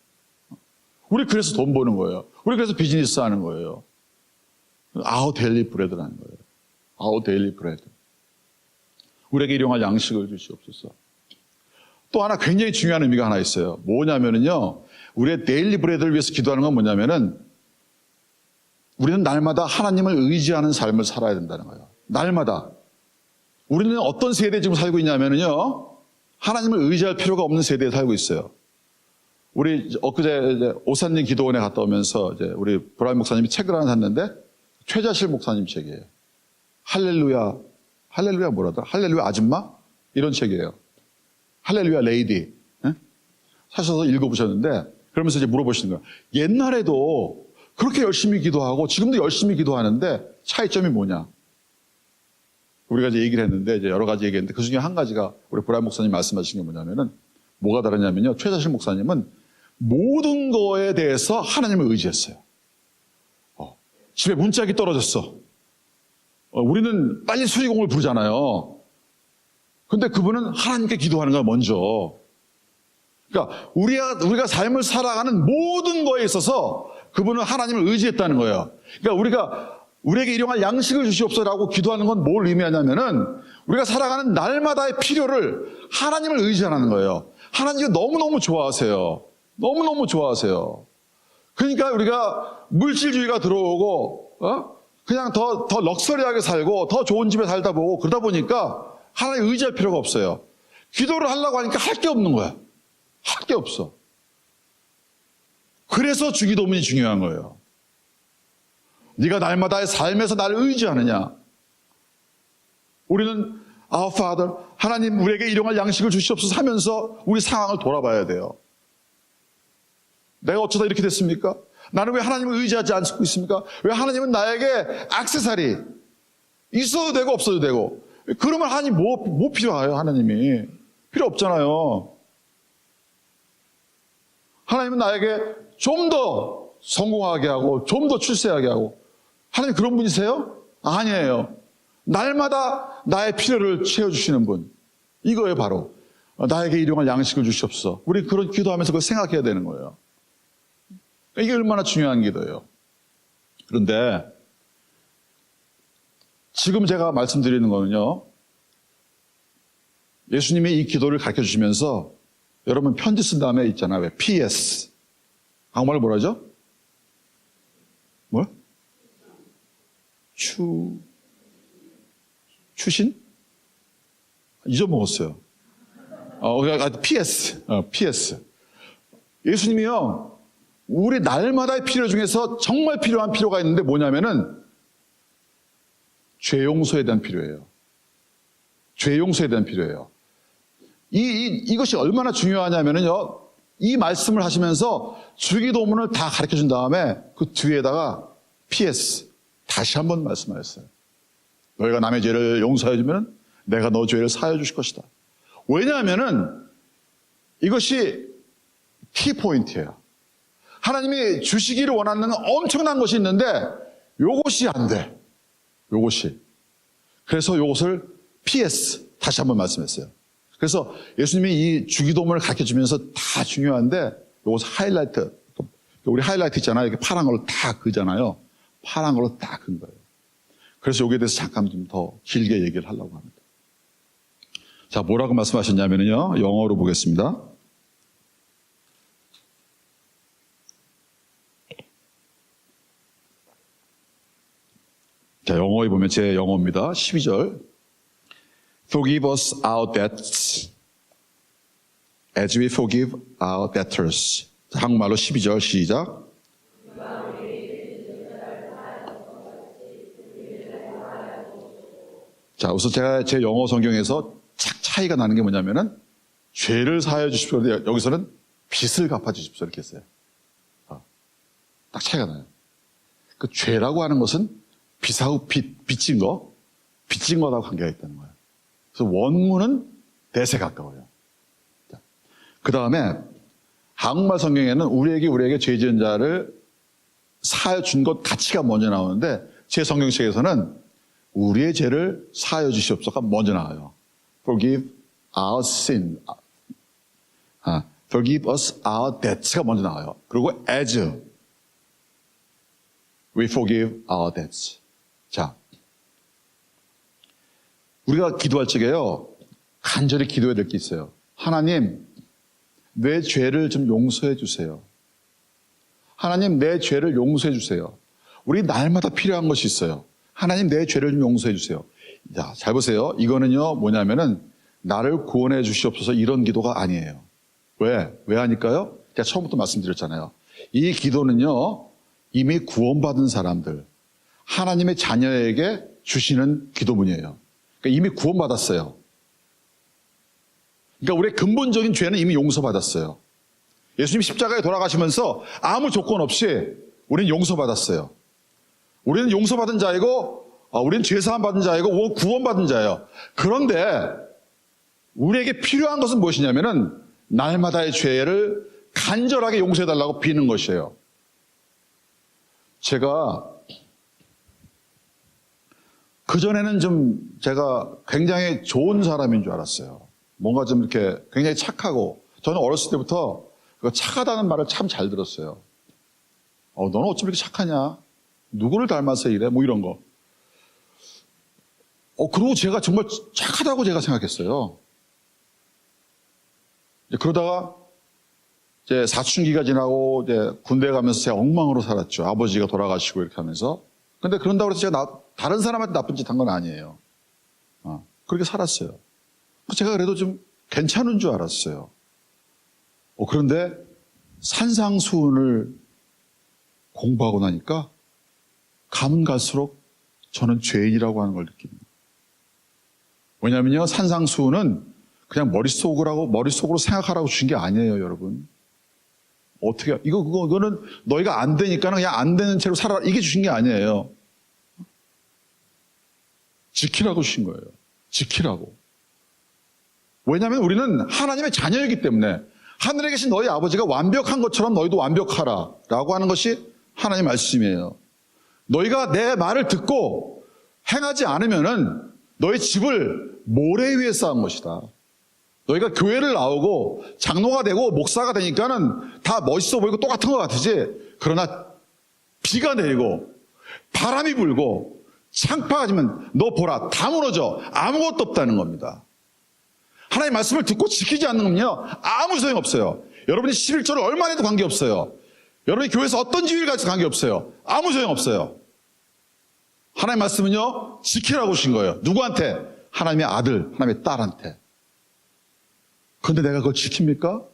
우리 그래서 돈 버는 거예요. 우리 그래서 비즈니스 하는 거예요. Our daily bread라는 거예요. Our daily bread. 우리에게 일용할 양식을 주시옵소서. 또 하나 굉장히 중요한 의미가 하나 있어요. 뭐냐면은요, 우리의 데일리 브레드를 위해서 기도하는 건 뭐냐면은, 우리는 날마다 하나님을 의지하는 삶을 살아야 된다는 거예요. 날마다. 우리는 어떤 세대에 지금 살고 있냐면은요, 하나님을 의지할 필요가 없는 세대에 살고 있어요. 우리 엊그제 오산리 기도원에 갔다 오면서 이제 우리 브라임 목사님이 책을 하나 샀는데, 최자실 목사님 책이에요. 할렐루야 뭐라더라? 할렐루야 아줌마? 이런 책이에요. 할렐루야 레이디. 네? 사셔서 읽어보셨는데, 그러면서 이제 물어보시는 거예요. 옛날에도 그렇게 열심히 기도하고 지금도 열심히 기도하는데 차이점이 뭐냐? 우리가 이제 얘기를 했는데, 이제 여러 가지 얘기했는데, 그 중에 한 가지가 우리 브라임 목사님 말씀하신 게 뭐냐면은, 뭐가 다르냐면요, 최자실 목사님은 모든 거에 대해서 하나님을 의지했어요. 집에 문짝이 떨어졌어. 우리는 빨리 수리공을 부르잖아요. 근데 그분은 하나님께 기도하는 거야, 먼저. 그러니까 우리가 삶을 살아가는 모든 거에 있어서 그분은 하나님을 의지했다는 거예요. 그러니까 우리에게 일용할 양식을 주시옵소서라고 기도하는 건 뭘 의미하냐면은, 우리가 살아가는 날마다의 필요를 하나님을 의지하는 거예요. 하나님을 너무너무 좋아하세요. 너무너무 좋아하세요. 그러니까 우리가 물질주의가 들어오고, 그냥 더 럭셔리하게 살고, 더 좋은 집에 살다 보고, 그러다 보니까 하나님 의지할 필요가 없어요. 기도를 하려고 하니까 할 게 없는 거야. 할 게 없어. 그래서 주기도문이 중요한 거예요. 네가 날마다의 삶에서 나를 의지하느냐. 우리는 Our Father, 하나님 우리에게 일용할 양식을 주시옵소서 하면서 우리 상황을 돌아봐야 돼요. 내가 어쩌다 이렇게 됐습니까? 나는 왜 하나님을 의지하지 않고 있습니까? 왜 하나님은 나에게 액세서리 있어도 되고 없어도 되고, 그러면 하나님 뭐 필요해요? 하나님이 필요 없잖아요. 하나님은 나에게 좀 더 성공하게 하고 좀 더 출세하게 하고, 하나님 그런 분이세요? 아니에요. 날마다 나의 필요를 채워주시는 분, 이거예요. 바로 나에게 일용할 양식을 주시옵소서. 우리 그런 기도하면서 그걸 생각해야 되는 거예요. 이게 얼마나 중요한 기도예요. 그런데 지금 제가 말씀드리는 거는요, 예수님이 이 기도를 가르쳐 주시면서, 여러분 편지 쓴 다음에 있잖아요. 왜? PS. 한국말로 뭐라죠? 뭐? 추신? 잊어먹었어요. PS. PS. 예수님이요, 우리 날마다의 필요 중에서 정말 필요한 필요가 있는데 뭐냐면은 죄 용서에 대한 필요예요. 죄 용서에 대한 필요예요. 이것이 얼마나 중요하냐면은요, 이 말씀을 하시면서 주기도문을 다 가르쳐 준 다음에 그 뒤에다가 PS 다시 한번 말씀하셨어요. 너희가 남의 죄를 용서해 주면 내가 너 죄를 사해 주실 것이다. 왜냐하면은 이것이 키포인트예요. 하나님이 주시기를 원하는 엄청난 것이 있는데 요것이 안 돼. 요것이. 그래서 요것을 PS 다시 한번 말씀했어요. 그래서 예수님이 이 주기도문을 가르쳐주면서 다 중요한데 요것을 하이라이트, 우리 하이라이트 있잖아요. 이렇게 파란 걸로 다 그잖아요. 파란 걸로 다 큰 거예요. 그래서 여기에 대해서 잠깐 좀 더 길게 얘기를 하려고 합니다. 자, 뭐라고 말씀하셨냐면요, 영어로 보겠습니다. 자, 영어에 보면 제 영어입니다. 12절. Forgive us our debts as we forgive our debtors. 자, 한국말로 12절 시작. 자, 우선 제가 제 영어 성경에서 착 차이가 나는 게 뭐냐면은 죄를 사하여 주십시오. 여기서는 빚을 갚아 주십시오. 이렇게 했어요. 딱 차이가 나요. 그 죄라고 하는 것은 빚하고 빚진 거하고 관계가 있다는 거예요. 그래서 원문은 대세 가까워요. 그 다음에 한국말 성경에는 우리에게 죄 지은 자를 사하여 준 것 가치가 먼저 나오는데, 제 성경책에서는 우리의 죄를 사하여 주시옵소서가 먼저 나와요. Forgive our sin. Forgive us our debts가 먼저 나와요. 그리고 as we forgive our debts. 자, 우리가 기도할 적에요, 간절히 기도해야 될 게 있어요. 하나님, 내 죄를 좀 용서해 주세요. 하나님, 내 죄를 용서해 주세요. 우리 날마다 필요한 것이 있어요. 하나님, 내 죄를 좀 용서해 주세요. 자, 잘 보세요. 이거는요, 뭐냐면은, 나를 구원해 주시옵소서 이런 기도가 아니에요. 왜 하니까요? 제가 처음부터 말씀드렸잖아요. 이 기도는요, 이미 구원받은 사람들, 하나님의 자녀에게 주시는 기도문이에요. 그러니까 이미 구원받았어요. 그러니까 우리의 근본적인 죄는 이미 용서받았어요. 예수님 십자가에 돌아가시면서 아무 조건 없이 우리는 용서받았어요. 우리는 용서받은 자이고, 우리는 죄사함 받은 자이고, 구원받은 자예요. 그런데 우리에게 필요한 것은 무엇이냐면은 날마다의 죄를 간절하게 용서해달라고 비는 것이에요. 제가 그전에는 좀 제가 굉장히 좋은 사람인 줄 알았어요. 뭔가 좀 이렇게 굉장히 착하고, 저는 어렸을 때부터 착하다는 말을 참 잘 들었어요. 너는 어쩜 이렇게 착하냐? 누구를 닮아서 이래? 뭐 이런 거. 그리고 제가 정말 착하다고 제가 생각했어요. 그러다가 이제 사춘기가 지나고 이제 군대 가면서 제가 엉망으로 살았죠. 아버지가 돌아가시고 이렇게 하면서. 근데 그런다고 해서 제가 다른 사람한테 나쁜 짓 한 건 아니에요. 그렇게 살았어요. 제가 그래도 좀 괜찮은 줄 알았어요. 그런데 산상수훈을 공부하고 나니까 가면 갈수록 저는 죄인이라고 하는 걸 느낍니다. 왜냐면요, 산상수훈은 그냥 머릿속으로 생각하라고 주신 게 아니에요, 여러분. 어떻게, 이거는 너희가 안 되니까는 그냥 안 되는 채로 살아라. 이게 주신 게 아니에요. 지키라고 주신 거예요. 지키라고. 왜냐하면 우리는 하나님의 자녀이기 때문에 하늘에 계신 너희 아버지가 완벽한 것처럼 너희도 완벽하라 라고 하는 것이 하나님 말씀이에요. 너희가 내 말을 듣고 행하지 않으면은 너희 집을 모래 위에 쌓은 것이다. 너희가 교회를 나오고 장로가 되고 목사가 되니까는 다 멋있어 보이고 똑같은 것 같으지. 그러나 비가 내리고 바람이 불고 창파가 지면 너 보라 다 무너져. 아무것도 없다는 겁니다. 하나님의 말씀을 듣고 지키지 않는 건요, 아무 소용없어요. 여러분이 11조를 얼마 해도 관계없어요. 여러분이 교회에서 어떤 지위를 가지도 관계없어요. 아무 소용없어요. 하나님의 말씀은요, 지키라고 주신 거예요. 누구한테? 하나님의 아들, 하나님의 딸한테. 그런데 내가 그걸 지킵니까?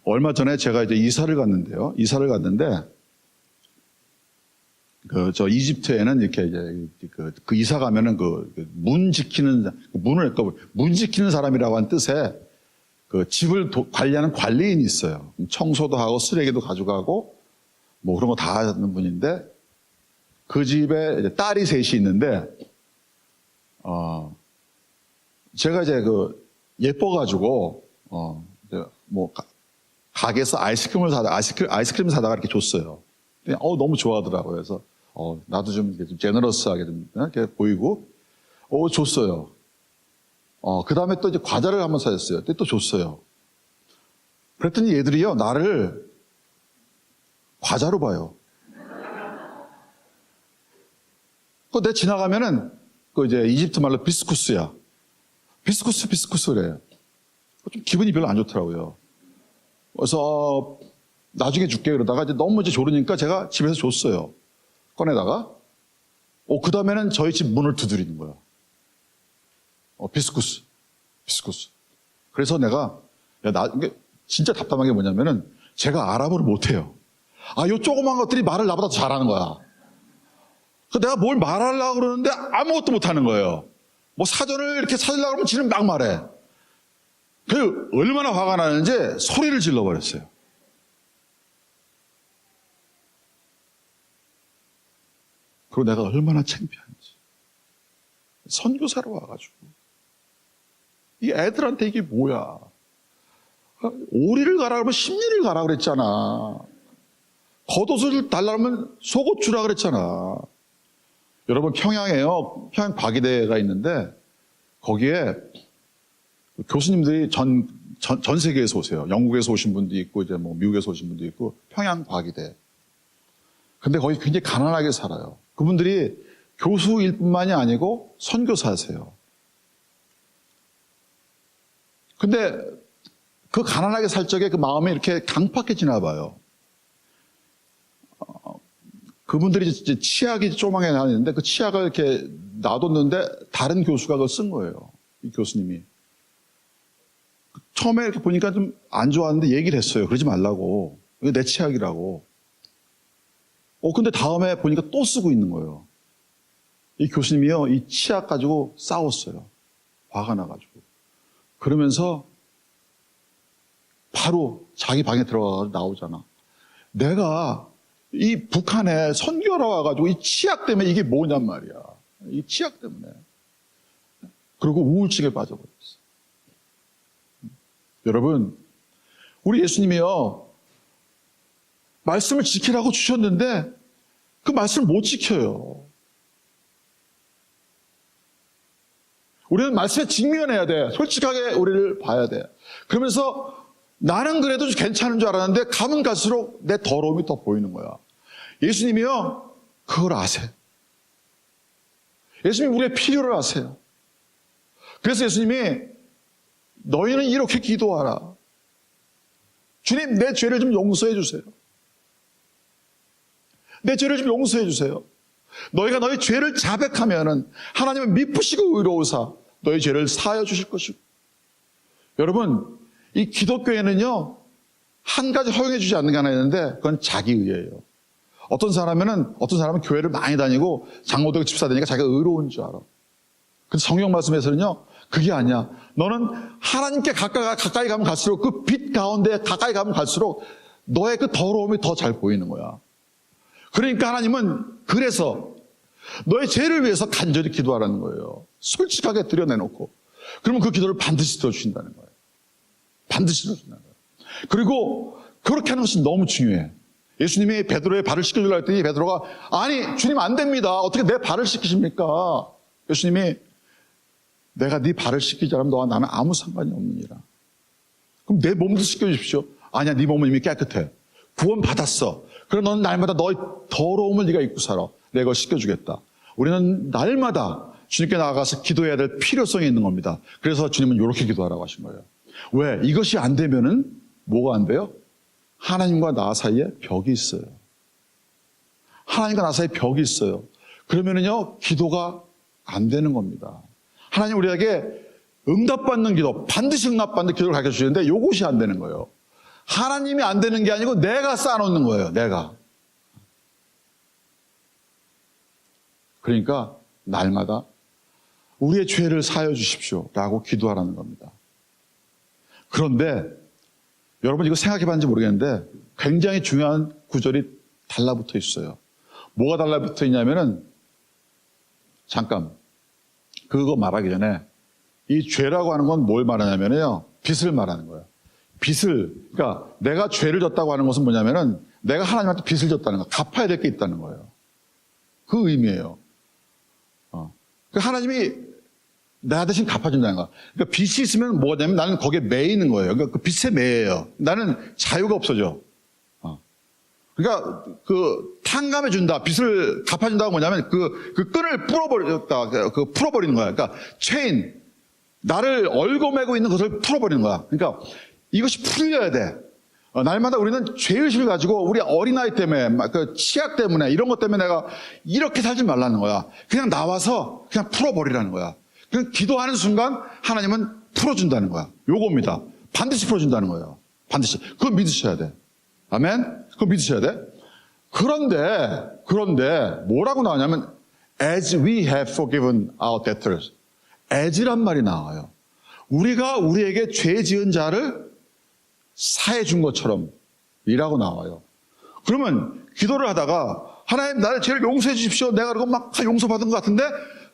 얼마 전에 제가 이제 이사를 갔는데, 저 이집트에는 이렇게 이제 그 이사 가면은 문 지키는 사람이라고 하는 뜻의 그 집을 관리하는 관리인이 있어요. 청소도 하고 쓰레기도 가져가고 뭐 그런 거 다 하는 분인데, 그 집에 이제 딸이 셋이 있는데, 제가 이제 예뻐가지고 뭐 가게에서 아이스크림 사다가 이렇게 줬어요. 너무 좋아하더라고요. 그래서 나도 좀 제너러스하게 좀 이렇게 보이고 줬어요. 그 다음에 또 이제 과자를 한번 사줬어요. 또 줬어요. 그랬더니 얘들이요, 나를 과자로 봐요. 내 지나가면은 이제 이집트 말로 비스쿠스야. 비스쿠스 그래요. 좀 기분이 별로 안 좋더라고요. 그래서 나중에 줄게 그러다가 이제 너무 이제 조르니까 제가 집에서 줬어요. 꺼내다가. 그 다음에는 저희 집 문을 두드리는 거야. 비스쿠스. 그래서 내가, 이게 진짜 답답한 게 뭐냐면은 제가 아랍어를 못해요. 요 조그만 것들이 말을 나보다 더 잘하는 거야. 그래서 내가 뭘 말하려고 그러는데 아무것도 못하는 거예요. 뭐 사전을 이렇게 찾으려고 하면 지는 막 말해. 얼마나 화가 나는지 소리를 질러버렸어요. 그리고 내가 얼마나 창피한지. 선교사로 와가지고. 이 애들한테 이게 뭐야. 오리를 가라 그러면 십리를 가라 그랬잖아. 겉옷을 달라 그러면 속옷 주라 그랬잖아. 여러분, 평양에요. 평양 과기대가 있는데 거기에 교수님들이 전 세계에서 오세요. 영국에서 오신 분도 있고, 이제 뭐 미국에서 오신 분도 있고, 평양 과기대. 근데 거기 굉장히 가난하게 살아요. 그분들이 교수일 뿐만이 아니고 선교사세요. 근데 그 가난하게 살 적에 그 마음이 이렇게 강팍해지나 봐요. 그분들이 이제 치약이 조망에 나왔는데 그 치약을 이렇게 놔뒀는데 다른 교수가 그걸 쓴 거예요. 이 교수님이. 처음에 이렇게 보니까 좀 안 좋았는데 얘기를 했어요. 그러지 말라고. 이거 내 치약이라고. 근데 다음에 보니까 또 쓰고 있는 거예요. 이 교수님이요, 이 치약 가지고 싸웠어요. 화가 나가지고. 그러면서 바로 자기 방에 들어가서 나오잖아. 내가 이 북한에 선교하러 와가지고 이 치약 때문에 이게 뭐냔 말이야. 이 치약 때문에. 그리고 우울증에 빠져버렸어. 여러분, 우리 예수님이요, 말씀을 지키라고 주셨는데 그 말씀을 못 지켜요. 우리는 말씀에 직면해야 돼. 솔직하게 우리를 봐야 돼. 그러면서 나는 그래도 괜찮은 줄 알았는데 가면 갈수록 내 더러움이 더 보이는 거야. 예수님이요, 그걸 아세요. 예수님이 우리의 필요를 아세요. 그래서 예수님이 너희는 이렇게 기도하라. 주님, 내 죄를 좀 용서해 주세요. 내 죄를 좀 용서해 주세요. 너희가 너희 죄를 자백하면은 하나님은 미쁘시고 의로우사 너희 죄를 사하여 주실 것이고. 여러분, 이 기독교에는요, 한 가지 허용해 주지 않는 게 하나 있는데 그건 자기의예요. 어떤 사람은 교회를 많이 다니고 장로되고 집사 되니까 자기가 의로운 줄 알아. 근데 성경 말씀에서는요, 그게 아니야. 너는 하나님께 가까이 가면 갈수록 그 빛 가운데 가까이 가면 갈수록 너의 그 더러움이 더 잘 보이는 거야. 그러니까 하나님은 그래서 너의 죄를 위해서 간절히 기도하라는 거예요. 솔직하게 드러내놓고. 그러면 그 기도를 반드시 들어주신다는 거예요. 반드시 들어준다는 거예요. 그리고 그렇게 하는 것이 너무 중요해. 예수님이 베드로의 발을 씻겨주려고 했더니 베드로가 아니 주님 안 됩니다. 어떻게 내 발을 씻기십니까? 예수님이 내가 네 발을 씻기지 않으면 너와 나는 아무 상관이 없느니라. 그럼 내 몸도 씻겨주십시오. 아니야, 네 몸은 이미 깨끗해. 구원 받았어. 그럼 너는 날마다 너의 더러움을 네가 입고 살아. 내가 그걸 씻겨주겠다. 우리는 날마다 주님께 나아가서 기도해야 될 필요성이 있는 겁니다. 그래서 주님은 이렇게 기도하라고 하신 거예요. 왜? 이것이 안 되면은 뭐가 안 돼요? 하나님과 나 사이에 벽이 있어요. 하나님과 나 사이에 벽이 있어요. 그러면은요, 기도가 안 되는 겁니다. 하나님 우리에게 응답받는 기도, 반드시 응답받는 기도를 가르쳐 주시는데 이것이 안 되는 거예요. 하나님이 안 되는 게 아니고 내가 쌓아놓는 거예요. 내가. 그러니까 날마다 우리의 죄를 사하여 주십시오 라고 기도하라는 겁니다. 그런데 여러분 이거 생각해 봤는지 모르겠는데 굉장히 중요한 구절이 달라붙어 있어요. 뭐가 달라붙어 있냐면은 잠깐 그거 말하기 전에 이 죄라고 하는 건 뭘 말하냐면요, 빚을 말하는 거예요. 빚을, 그러니까 내가 죄를 졌다고 하는 것은 뭐냐면은 내가 하나님한테 빚을 졌다는 거, 갚아야 될 게 있다는 거예요. 그 의미예요. 하나님이 나 대신 갚아준다는 거야. 그러니까 빚이 있으면 뭐냐면 나는 거기에 매이는 거예요. 그러니까 그 빚에 매여요. 나는 자유가 없어져. 그러니까 그 탕감해 준다, 빚을 갚아준다가 뭐냐면 그 끈을 풀어버리는 거야. 그러니까 체인, 나를 얽어매고 있는 것을 풀어버리는 거야. 그러니까 이것이 풀려야 돼. 날마다 우리는 죄의식을 가지고 우리 어린아이 때문에, 그 치약 때문에, 이런 것 때문에 내가 이렇게 살지 말라는 거야. 그냥 나와서 그냥 풀어버리라는 거야. 그냥 기도하는 순간 하나님은 풀어준다는 거야. 요겁니다. 반드시 풀어준다는 거예요. 반드시. 그거 믿으셔야 돼. 아멘? 그거 믿으셔야 돼. 그런데 뭐라고 나오냐면 as we have forgiven our debtors. as란 말이 나와요. 우리가 우리에게 죄 지은 자를 사해 준 것처럼 이라고 나와요. 그러면 기도를 하다가 하나님 나를 죄를 용서해 주십시오. 내가 그거 막 용서받은 것 같은데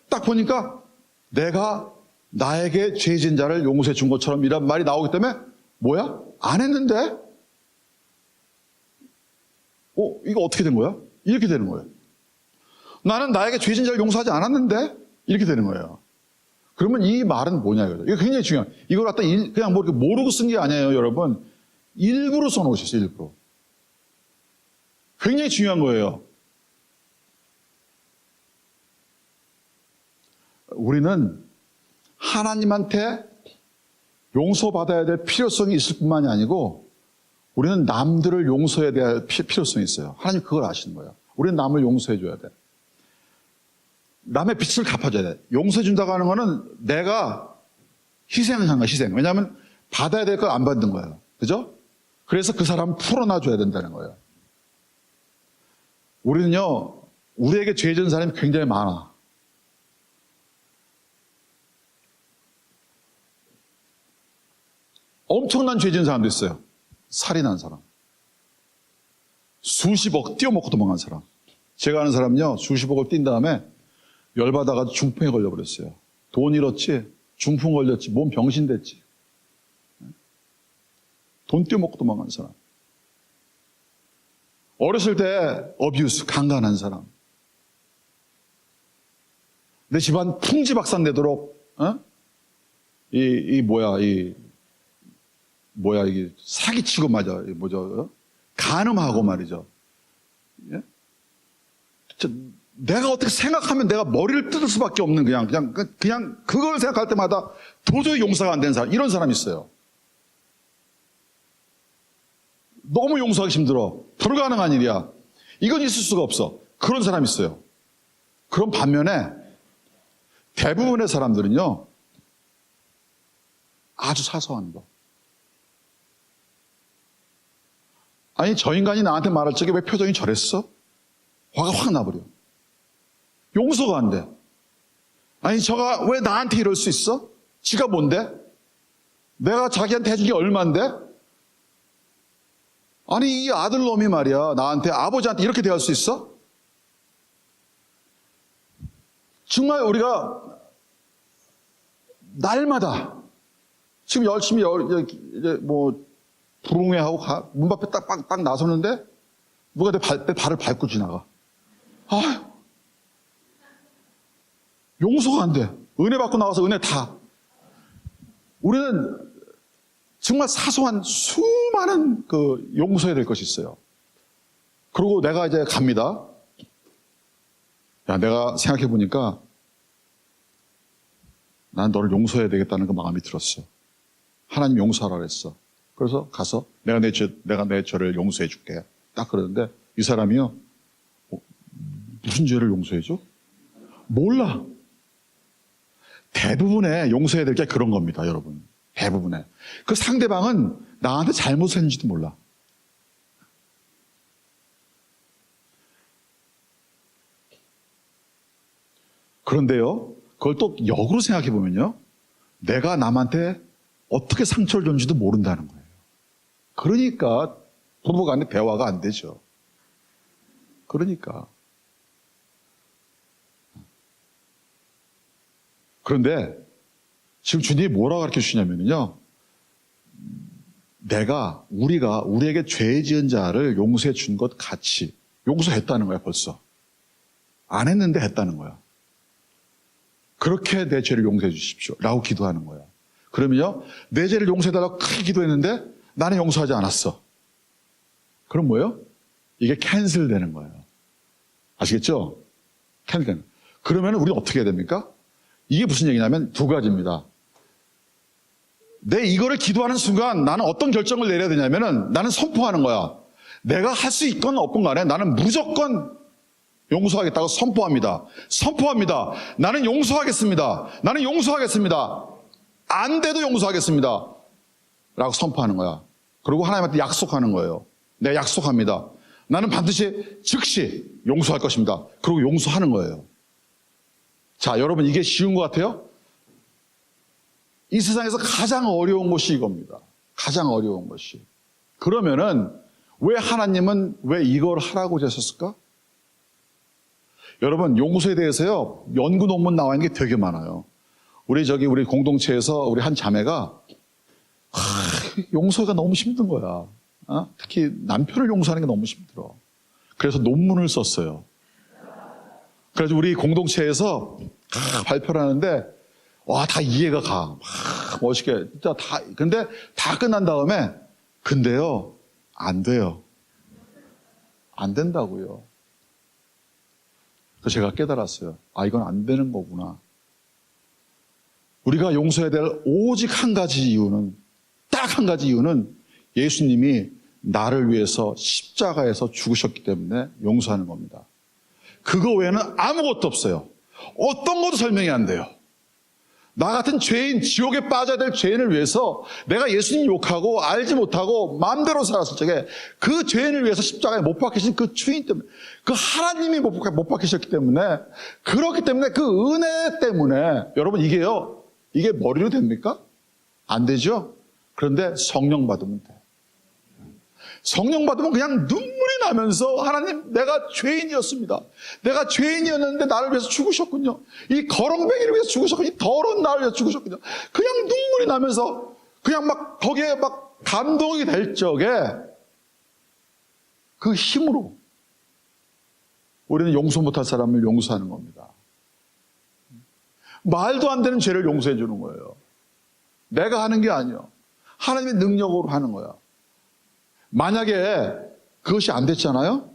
딱 보니까 내가 나에게 죄 지은 자를 용서해 준 것처럼 이란 말이 나오기 때문에 뭐야? 안 했는데? 이거 어떻게 된 거야? 이렇게 되는 거예요. 나는 나에게 죄 지은 자를 용서하지 않았는데? 이렇게 되는 거예요. 그러면 이 말은 뭐냐 이거죠. 이거 굉장히 중요해요. 이걸 갖다 그냥 뭐 이렇게 모르고 쓴 게 아니에요, 여러분. 일부러 써놓으셨어요, 일부러. 굉장히 중요한 거예요. 우리는 하나님한테 용서받아야 될 필요성이 있을 뿐만이 아니고 우리는 남들을 용서해야 될 필요성이 있어요. 하나님 그걸 아시는 거예요. 우리는 남을 용서해 줘야 돼. 남의 빚을 갚아줘야 돼. 용서해 준다고 하는 거는 내가 희생을 한 거야, 희생. 왜냐하면 받아야 될 걸 안 받는 거예요. 그죠? 그래서 그 사람을 풀어놔 줘야 된다는 거예요. 우리는요, 우리에게 죄 지은 사람이 굉장히 많아. 엄청난 죄 지은 사람도 있어요. 살인한 사람. 수십억 띄어먹고 도망간 사람. 제가 아는 사람은요, 수십억을 띈 다음에 열받아가지고 중풍에 걸려버렸어요. 돈 잃었지, 중풍 걸렸지, 몸 병신 됐지. 돈 띄어먹고 도망간 사람. 어렸을 때 어뷰스, 강간한 사람. 내 집안 풍지박산 내도록, 이게 사기치고 말이죠. 간음하고 말이죠. 예? 내가 어떻게 생각하면 내가 머리를 뜯을 수밖에 없는 그냥 그걸 생각할 때마다 도저히 용서가 안 되는 사람, 이런 사람이 있어요. 너무 용서하기 힘들어. 불가능한 일이야. 이건 있을 수가 없어. 그런 사람이 있어요. 그런 반면에 대부분의 사람들은요, 아주 사소한 거. 아니, 저 인간이 나한테 말할 적에 왜 표정이 저랬어? 화가 확 나버려. 용서가 안 돼. 아니, 저가 왜 나한테 이럴 수 있어? 지가 뭔데? 내가 자기한테 해준 게 얼만데? 아니, 이 아들놈이 말이야, 나한테, 아버지한테 이렇게 대할 수 있어? 정말 우리가 날마다 지금 열심히 이제 부릉회하고 문 앞에 딱 나서는데 누가 내 발을 밟고 지나가. 아휴, 용서가 안 돼. 은혜 받고 나와서 은혜 다. 우리는 정말 사소한 수많은 용서해야 될 것이 있어요. 그리고 내가 이제 갑니다. 야, 내가 생각해 보니까 난 너를 용서해야 되겠다는 그 마음이 들었어. 하나님 용서하라 그랬어. 그래서 가서 내가 내 죄를 용서해 줄게. 딱 그러는데 이 사람이요, 무슨 죄를 용서해 줘? 몰라. 대부분의 용서해야 될 게 그런 겁니다, 여러분. 대부분의. 그 상대방은 나한테 잘못을 했는지도 몰라. 그런데요, 그걸 또 역으로 생각해 보면요, 내가 남한테 어떻게 상처를 줬는지도 모른다는 거예요. 그러니까 부부간에 대화가 안 되죠. 그러니까. 그런데 지금 주님이 뭐라고 가르쳐 주시냐면요, 우리가 우리에게 죄 지은 자를 용서해 준 것 같이 용서했다는 거야. 벌써 안 했는데 했다는 거야. 그렇게 내 죄를 용서해 주십시오 라고 기도하는 거야. 그러면요, 내 죄를 용서해달라고 크게 기도했는데 나는 용서하지 않았어. 그럼 뭐예요? 이게 캔슬되는 거예요. 아시겠죠? 캔슬. 그러면 우리는 어떻게 해야 됩니까? 이게 무슨 얘기냐면 두 가지입니다. 내 이거를 기도하는 순간 나는 어떤 결정을 내려야 되냐면은 나는 선포하는 거야. 내가 할 수 있건 없건 간에 나는 무조건 용서하겠다고 선포합니다. 선포합니다. 나는 용서하겠습니다. 나는 용서하겠습니다. 안 돼도 용서하겠습니다. 라고 선포하는 거야. 그리고 하나님한테 약속하는 거예요. 내가 약속합니다. 나는 반드시 즉시 용서할 것입니다. 그리고 용서하는 거예요. 자, 여러분, 이게 쉬운 것 같아요? 이 세상에서 가장 어려운 것이 이겁니다. 가장 어려운 것이. 그러면은 왜 하나님은 왜 이걸 하라고 하셨을까? 여러분, 용서에 대해서요, 연구 논문 나와 있는 게 되게 많아요. 우리 공동체에서 우리 한 자매가 용서가 너무 힘든 거야. 특히 남편을 용서하는 게 너무 힘들어. 그래서 논문을 썼어요. 그래서 우리 공동체에서 발표를 하는데, 와, 다 이해가 가. 멋있게. 진짜 근데 다 끝난 다음에, 근데요, 안 돼요. 안 된다고요. 그래서 제가 깨달았어요. 이건 안 되는 거구나. 우리가 용서해야 될 오직 한 가지 이유는, 딱 한 가지 이유는 예수님이 나를 위해서 십자가에서 죽으셨기 때문에 용서하는 겁니다. 그거 외에는 아무것도 없어요. 어떤 것도 설명이 안 돼요. 나 같은 죄인, 지옥에 빠져야 될 죄인을 위해서 내가 예수님 욕하고 알지 못하고 마음대로 살았을 적에 그 죄인을 위해서 십자가에 못 박히신 그 주인 때문에, 그 하나님이 못 박히셨기 때문에, 그렇기 때문에 그 은혜 때문에, 여러분 이게 머리로 됩니까? 안 되죠? 그런데 성령 받으면 돼. 성령 받으면 그냥 눈물이 나면서 하나님, 내가 죄인이었습니다. 내가 죄인이었는데 나를 위해서 죽으셨군요. 이 거렁뱅이를 위해서 죽으셨군요. 이 더러운 나를 위해서 죽으셨군요. 그냥 눈물이 나면서 그냥 막 거기에 막 감동이 될 적에 그 힘으로 우리는 용서 못할 사람을 용서하는 겁니다. 말도 안 되는 죄를 용서해 주는 거예요. 내가 하는 게 아니에요. 하나님의 능력으로 하는 거야. 만약에 그것이 안 됐잖아요?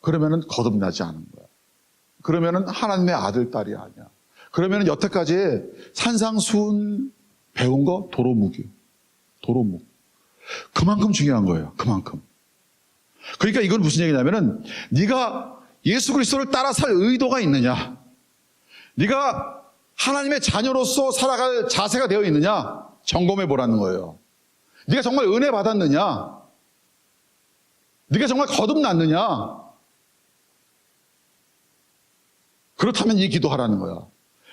그러면은 거듭나지 않은 거야. 그러면은 하나님의 아들, 딸이 아니야. 그러면은 여태까지 산상수훈 배운 거 도로묵이. 도로묵. 그만큼 중요한 거예요. 그만큼. 그러니까 이건 무슨 얘기냐면은 네가 예수 그리스도를 따라 살 의도가 있느냐? 네가 하나님의 자녀로서 살아갈 자세가 되어 있느냐? 점검해 보라는 거예요. 네가 정말 은혜 받았느냐? 네가 정말 거듭났느냐? 그렇다면 이 기도하라는 거야.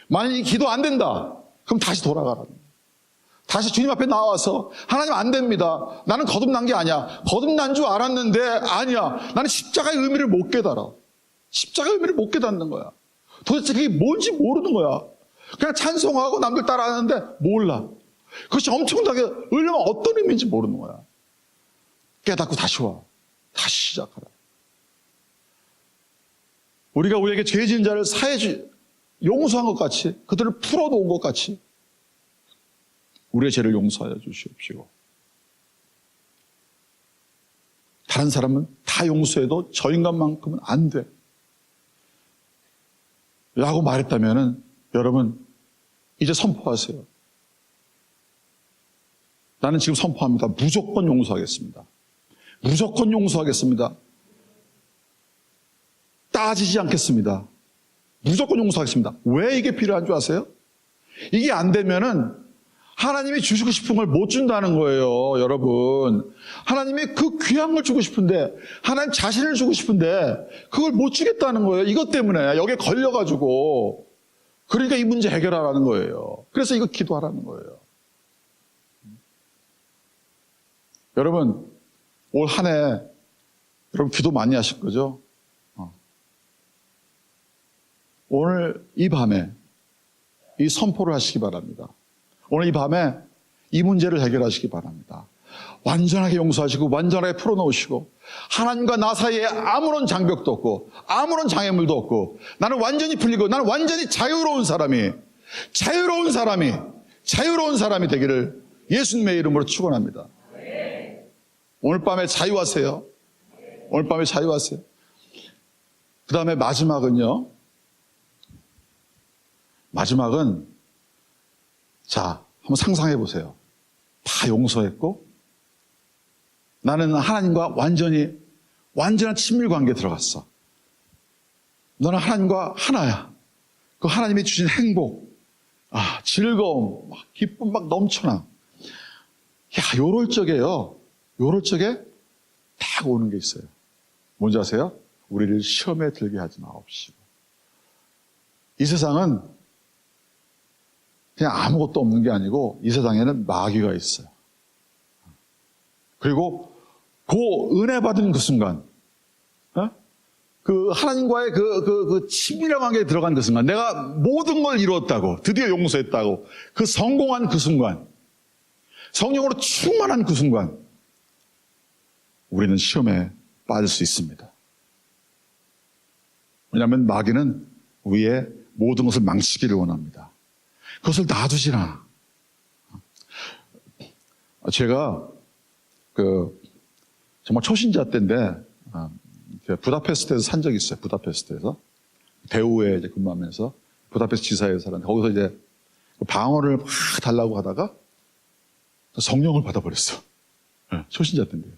만약 이 기도 안 된다, 그럼 다시 돌아가라는 거야. 다시 주님 앞에 나와서 하나님 안 됩니다. 나는 거듭난 게 아니야. 거듭난 줄 알았는데 아니야. 나는 십자가의 의미를 못 깨달아. 십자가의 의미를 못 깨닫는 거야. 도대체 그게 뭔지 모르는 거야. 그냥 찬송하고 남들 따라하는데 몰라. 그것이 엄청나게 얼마나 어떤 의미인지 모르는 거야. 깨닫고 다시 와. 다시 시작하라. 우리가 우리에게 죄 지은 자를 용서한 것 같이, 그들을 풀어놓은 것 같이 우리의 죄를 용서하여 주시옵시고, 다른 사람은 다 용서해도 저 인간만큼은 안 돼 라고 말했다면 여러분 이제 선포하세요. 나는 지금 선포합니다. 무조건 용서하겠습니다. 무조건 용서하겠습니다. 따지지 않겠습니다. 무조건 용서하겠습니다. 왜 이게 필요한 줄 아세요? 이게 안 되면은 하나님이 주시고 싶은 걸 못 준다는 거예요, 여러분. 하나님이 그 귀한 걸 주고 싶은데, 하나님 자신을 주고 싶은데 그걸 못 주겠다는 거예요. 이것 때문에 여기에 걸려가지고. 그러니까 이 문제 해결하라는 거예요. 그래서 이거 기도하라는 거예요. 여러분, 올 한 해 여러분 기도 많이 하실 거죠? 오늘 이 밤에 이 선포를 하시기 바랍니다. 오늘 이 밤에 이 문제를 해결하시기 바랍니다. 완전하게 용서하시고 완전하게 풀어놓으시고, 하나님과 나 사이에 아무런 장벽도 없고 아무런 장애물도 없고, 나는 완전히 풀리고 나는 완전히 자유로운 사람이 되기를 예수님의 이름으로 축원합니다. 오늘 밤에 자유하세요. 오늘 밤에 자유하세요. 그 다음에 마지막은요. 마지막은, 자, 한번 상상해 보세요. 다 용서했고 나는 하나님과 완전한 친밀 관계에 들어갔어. 너는 하나님과 하나야. 그 하나님이 주신 행복, 즐거움, 기쁨 막 넘쳐나. 요럴 적에 딱 오는 게 있어요. 뭔지 아세요? 우리를 시험에 들게 하지 마옵시고. 이 세상은 그냥 아무것도 없는 게 아니고 이 세상에는 마귀가 있어요. 그리고 그 은혜 받은 그 순간, 그 하나님과의 그 친밀한 관계에 들어간 그 순간, 내가 모든 걸 이루었다고, 드디어 용서했다고, 그 성공한 그 순간, 성령으로 충만한 그 순간, 우리는 시험에 빠질 수 있습니다. 왜냐하면 마귀는 우리의 모든 것을 망치기를 원합니다. 그것을 놔두지라. 제가 정말 초신자 때인데 부다페스트에서 산 적이 있어요. 부다페스트에서 배우에 이제 근무하면서 부다페스트 지사에 살았는데, 거기서 이제 방언을 막 달라고 하다가 성령을 받아버렸어. 초신자 때인데.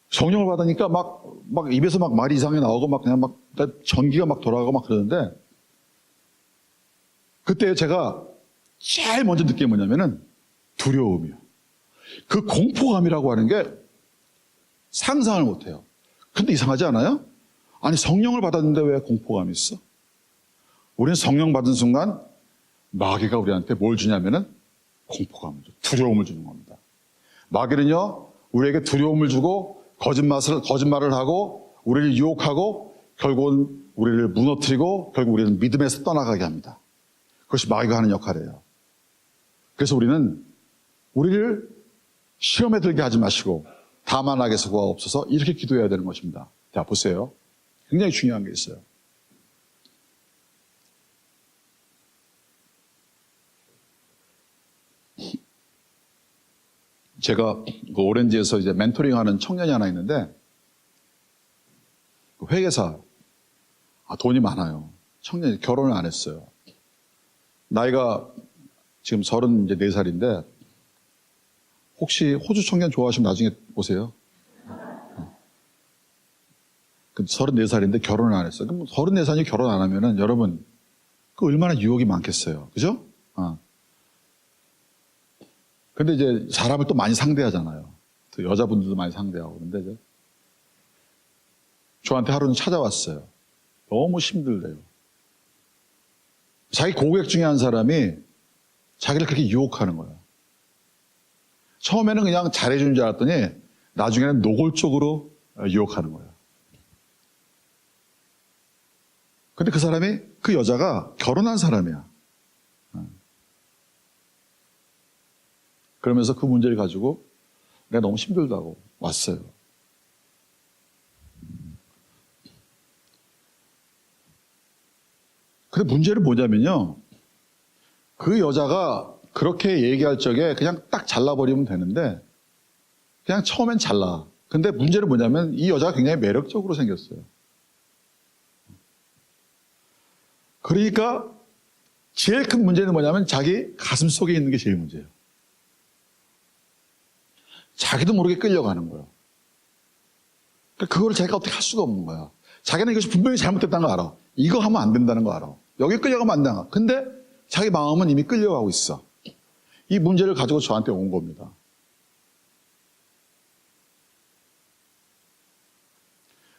성령을 받으니까 막 입에서 막 말이 이상하게 나오고 막 그냥 막 전기가 막 돌아가고 막 그러는데, 그때 제가 제일 먼저 느낀 게 뭐냐면은 두려움이요. 그 공포감이라고 하는 게 상상을 못 해요. 근데 이상하지 않아요? 아니, 성령을 받았는데 왜 공포감이 있어? 우리는 성령 받은 순간 마귀가 우리한테 뭘 주냐면은 공포감을 줘. 두려움을 주는 겁니다. 마귀는요, 우리에게 두려움을 주고 거짓말을 하고 우리를 유혹하고 결국은 우리를 무너뜨리고 결국 우리는 믿음에서 떠나가게 합니다. 그것이 마귀가 하는 역할이에요. 그래서 우리는 우리를 시험에 들게 하지 마시고 다만 악에서 구하옵소서, 이렇게 기도해야 되는 것입니다. 자, 보세요. 굉장히 중요한 게 있어요. 제가 그 오렌지에서 이제 멘토링 하는 청년이 하나 있는데, 그 회계사, 돈이 많아요. 청년이 결혼을 안 했어요. 나이가 지금 34살인데, 혹시 호주 청년 좋아하시면 나중에 오세요. 34살인데 결혼을 안 했어요. 그럼 34살이 결혼 안 하면은 여러분, 그 얼마나 유혹이 많겠어요. 그죠? 근데 이제 사람을 또 많이 상대하잖아요. 또 여자분들도 많이 상대하고. 근데 이제 저한테 하루는 찾아왔어요. 너무 힘들대요. 자기 고객 중에 한 사람이 자기를 그렇게 유혹하는 거예요. 처음에는 그냥 잘해주는 줄 알았더니 나중에는 노골적으로 유혹하는 거예요. 근데 그 사람이, 그 여자가 결혼한 사람이야. 그러면서 그 문제를 가지고 내가 너무 힘들다고 왔어요. 근데 문제는 뭐냐면요, 그 여자가 그렇게 얘기할 적에 그냥 딱 잘라버리면 되는데 그냥 처음엔 잘라. 근데 문제는 뭐냐면 이 여자가 굉장히 매력적으로 생겼어요. 그러니까 제일 큰 문제는 뭐냐면 자기 가슴 속에 있는 게 제일 문제예요. 자기도 모르게 끌려가는 거예요. 그거를 자기가 어떻게 할 수가 없는 거야. 자기는 이것이 분명히 잘못됐다는 거 알아. 이거 하면 안 된다는 거 알아. 여기 끌려가면 안 된다. 근데 자기 마음은 이미 끌려가고 있어. 이 문제를 가지고 저한테 온 겁니다.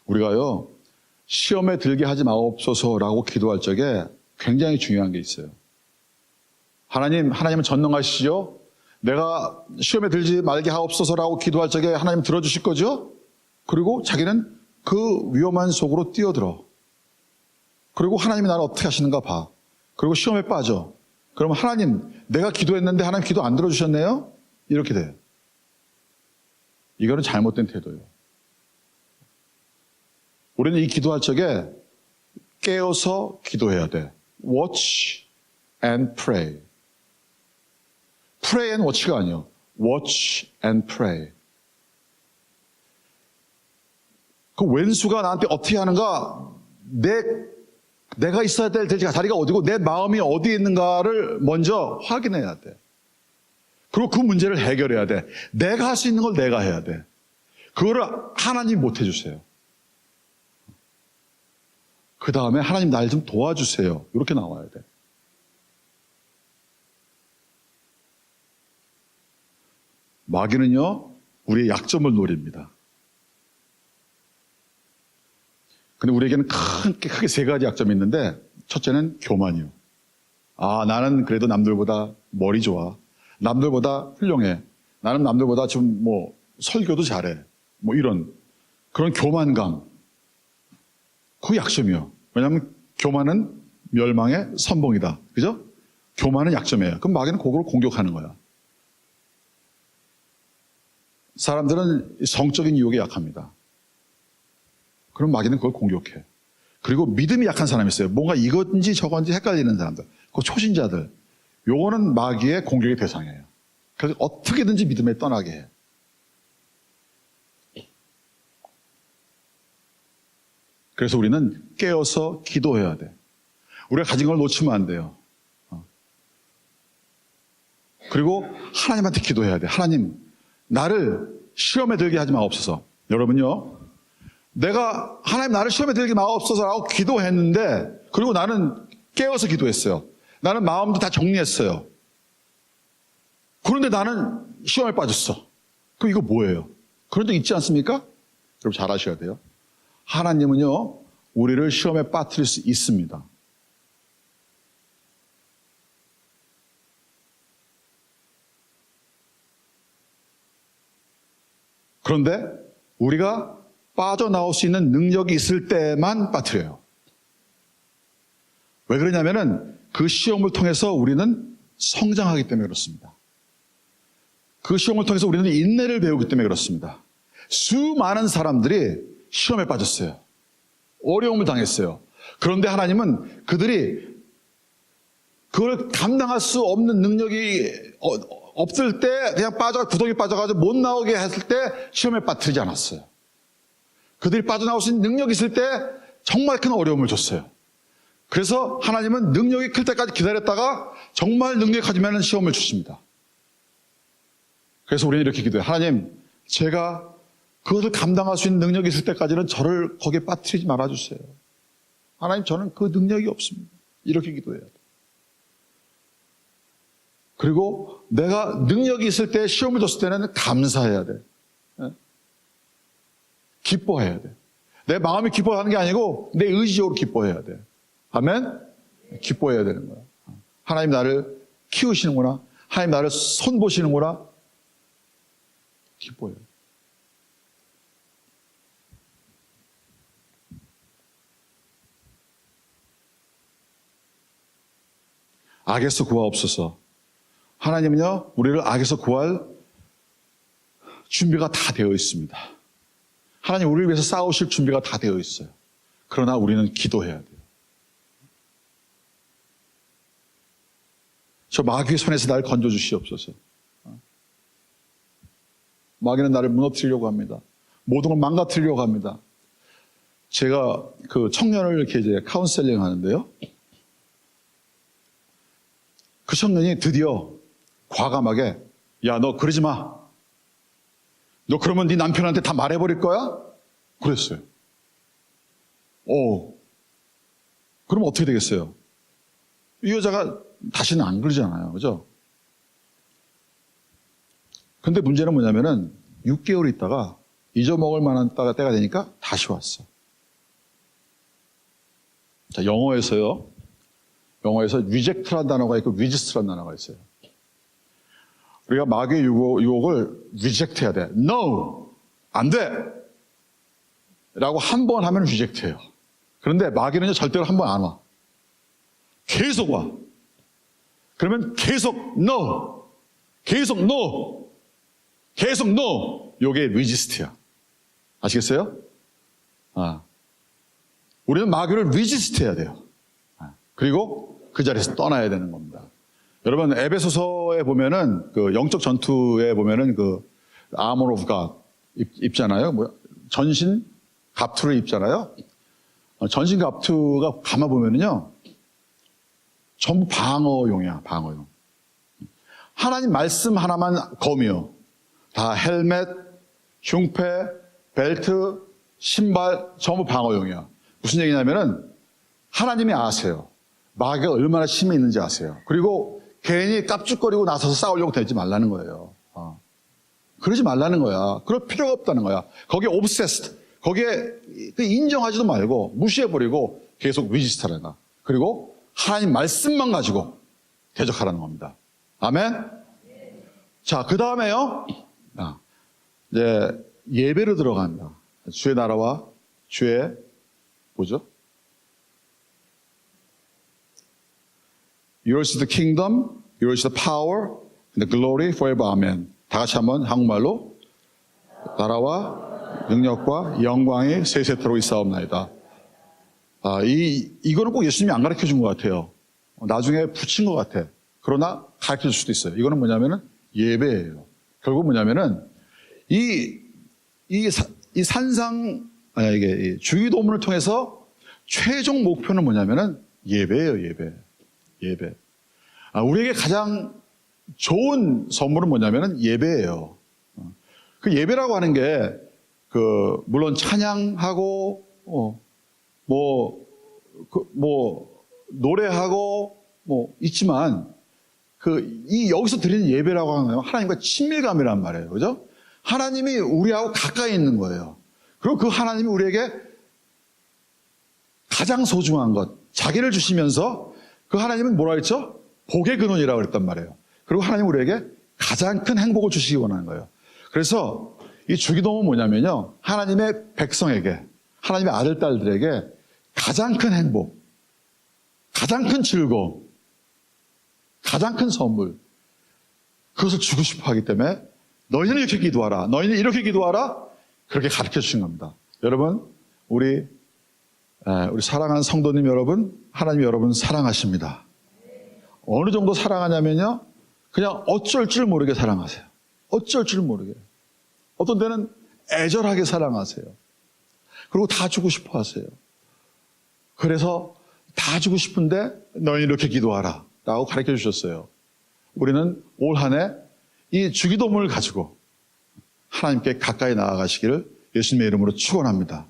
우리가요, 시험에 들게 하지 마옵소서라고 기도할 적에 굉장히 중요한 게 있어요. 하나님은 전능하시죠? 내가 시험에 들지 말게 하옵소서라고 기도할 적에 하나님 들어주실 거죠? 그리고 자기는 그 위험한 속으로 뛰어들어. 그리고 하나님이 나를 어떻게 하시는가 봐. 그리고 시험에 빠져. 그러면 하나님, 내가 기도했는데 하나님 기도 안 들어주셨네요? 이렇게 돼요. 이거는 잘못된 태도예요. 우리는 이 기도할 적에 깨어서 기도해야 돼. Watch and pray. Pray and watch가 아니에요. Watch and pray. 그 왼수가 나한테 어떻게 하는가, 내가 있어야 될 자리가 어디고 내 마음이 어디에 있는가를 먼저 확인해야 돼. 그리고 그 문제를 해결해야 돼. 내가 할 수 있는 걸 내가 해야 돼. 그거를 하나님 못 해주세요. 그 다음에 하나님 날 좀 도와주세요. 이렇게 나와야 돼. 마귀는요, 우리의 약점을 노립니다. 근데 우리에게는 크게 세 가지 약점이 있는데, 첫째는 교만이요. 나는 그래도 남들보다 머리 좋아. 남들보다 훌륭해. 나는 남들보다 지금 설교도 잘해. 이런, 그런 교만감. 그게 약점이요. 왜냐하면 교만은 멸망의 선봉이다. 그죠? 교만은 약점이에요. 그럼 마귀는 그걸 공격하는 거야. 사람들은 성적인 유혹에 약합니다. 그럼 마귀는 그걸 공격해. 그리고 믿음이 약한 사람이 있어요. 뭔가 이건지 저건지 헷갈리는 사람들. 그 초신자들. 요거는 마귀의 공격의 대상이에요. 그래서 어떻게든지 믿음에 떠나게 해. 그래서 우리는 깨어서 기도해야 돼. 우리가 가진 걸 놓치면 안 돼요. 그리고 하나님한테 기도해야 돼. 하나님, 나를 시험에 들게 하지 마옵소서. 여러분요, 내가 하나님 나를 시험에 들게 마옵소서라고 기도했는데, 그리고 나는 깨어서 기도했어요. 나는 마음도 다 정리했어요. 그런데 나는 시험에 빠졌어. 그럼 이거 뭐예요? 그런 적 있지 않습니까? 여러분 잘 아셔야 돼요. 하나님은요, 우리를 시험에 빠뜨릴 수 있습니다. 그런데 우리가 빠져나올 수 있는 능력이 있을 때만 빠뜨려요. 왜 그러냐면은 그 시험을 통해서 우리는 성장하기 때문에 그렇습니다. 그 시험을 통해서 우리는 인내를 배우기 때문에 그렇습니다. 수많은 사람들이 시험에 빠졌어요. 어려움을 당했어요. 그런데 하나님은 그들이 그걸 감당할 수 없는 능력이 없을 때 그냥 구덩이 빠져가지고 못 나오게 했을 때 시험에 빠뜨리지 않았어요. 그들이 빠져나올 수 있는 능력이 있을 때 정말 큰 어려움을 줬어요. 그래서 하나님은 능력이 클 때까지 기다렸다가 정말 능력이 커지면 시험을 주십니다. 그래서 우리는 이렇게 기도해요. 하나님, 제가 그것을 감당할 수 있는 능력이 있을 때까지는 저를 거기에 빠뜨리지 말아주세요. 하나님, 저는 그 능력이 없습니다. 이렇게 기도해야 돼요. 그리고 내가 능력이 있을 때 시험을 줬을 때는 감사해야 돼. 기뻐해야 돼. 내 마음이 기뻐하는 게 아니고 내 의지적으로 기뻐해야 돼. 아멘? 기뻐해야 되는 거야. 하나님 나를 키우시는구나. 하나님 나를 손보시는구나. 기뻐해요. 악에서 구하옵소서. 하나님은요, 우리를 악에서 구할 준비가 다 되어 있습니다. 하나님 우리를 위해서 싸우실 준비가 다 되어 있어요. 그러나 우리는 기도해야 돼요. 저 마귀의 손에서 나를 건져주시옵소서. 마귀는 나를 무너뜨리려고 합니다. 모든 걸 망가뜨리려고 합니다. 제가 그 청년을 이렇게 이제 카운셀링 하는데요. 그 청년이 드디어 과감하게, 야, 너 그러지 마. 너 그러면 네 남편한테 다 말해버릴 거야? 그랬어요. 그럼 어떻게 되겠어요? 이 여자가 다시는 안 그러잖아요. 그죠? 근데 문제는 뭐냐면은 6개월 있다가 잊어먹을 만한 때가 되니까 다시 왔어. 자, 영어에서 reject라는 단어가 있고 resist라는 단어가 있어요. 우리가 마귀의 유혹을 reject 해야 돼. No! 안 돼! 라고 한 번 하면 reject 해요. 그런데 마귀는 절대로 한 번 안 와. 계속 와. 그러면 계속 no! 계속 no! 계속 no! 요게 resist야. 아시겠어요? 우리는 마귀를 resist 해야 돼요. 그리고 그 자리에서 떠나야 되는 겁니다. 여러분, 에베소서에 보면은, 그 영적 전투에 보면은 그 armor of God 입잖아요. 전신 갑투를 입잖아요. 전신 갑투가 가만 보면은요, 전부 방어용이야, 방어용. 하나님 말씀 하나만 검이요. 다 헬멧, 흉패, 벨트, 신발, 전부 방어용이야. 무슨 얘기냐면은, 하나님이 아세요. 마귀가 얼마나 힘이 있는지 아세요. 그리고 괜히 깝죽거리고 나서서 싸우려고 되지 말라는 거예요. 그러지 말라는 거야. 그럴 필요가 없다는 거야. 거기에 obsessed, 거기에 인정하지도 말고 무시해버리고 계속 resist하라나. 그리고 하나님 말씀만 가지고 대적하라는 겁니다. 아멘? 자, 그 다음에요. 이제 예배로 들어갑니다. 주의 나라와 주의 뭐죠? Yours is the kingdom, yours is the power, and the glory forever. Amen. 다 같이 한번 한국말로 나라와 능력과 영광이 세세토록 있사옵나이다. 이거는 꼭 예수님이 안 가르쳐 준 것 같아요. 나중에 붙인 것 같아. 그러나 가르쳐 줄 수도 있어요. 이거는 뭐냐면은 예배예요. 결국 뭐냐면은 이 산상, 이게 주기도문을 통해서 최종 목표는 뭐냐면은 예배예요, 예배. 우리에게 가장 좋은 선물은 뭐냐면은 예배예요. 그 예배라고 하는 게 물론 찬양하고 노래하고 있지만 여기서 드리는 예배라고 하는 건 하나님과 친밀감이란 말이에요. 그죠? 하나님이 우리하고 가까이 있는 거예요. 그리고 그 하나님이 우리에게 가장 소중한 것, 자기를 주시면서 그 하나님은 뭐라 했죠? 복의 근원이라고 그랬단 말이에요. 그리고 하나님은 우리에게 가장 큰 행복을 주시기 원하는 거예요. 그래서 이 주기도문은 뭐냐면요, 하나님의 백성에게, 하나님의 아들, 딸들에게 가장 큰 행복, 가장 큰 즐거움, 가장 큰 선물, 그것을 주고 싶어 하기 때문에 너희는 이렇게 기도하라, 너희는 이렇게 기도하라, 그렇게 가르쳐 주신 겁니다. 여러분, 우리 사랑하는 성도님 여러분, 하나님 여러분 사랑하십니다. 어느 정도 사랑하냐면요, 그냥 어쩔 줄 모르게 사랑하세요. 어쩔 줄 모르게. 어떤 때는 애절하게 사랑하세요. 그리고 다 주고 싶어 하세요. 그래서 다 주고 싶은데 너희는 이렇게 기도하라 라고 가르쳐 주셨어요. 우리는 올 한 해 이 주기도문을 가지고 하나님께 가까이 나아가시기를 예수님의 이름으로 축원합니다.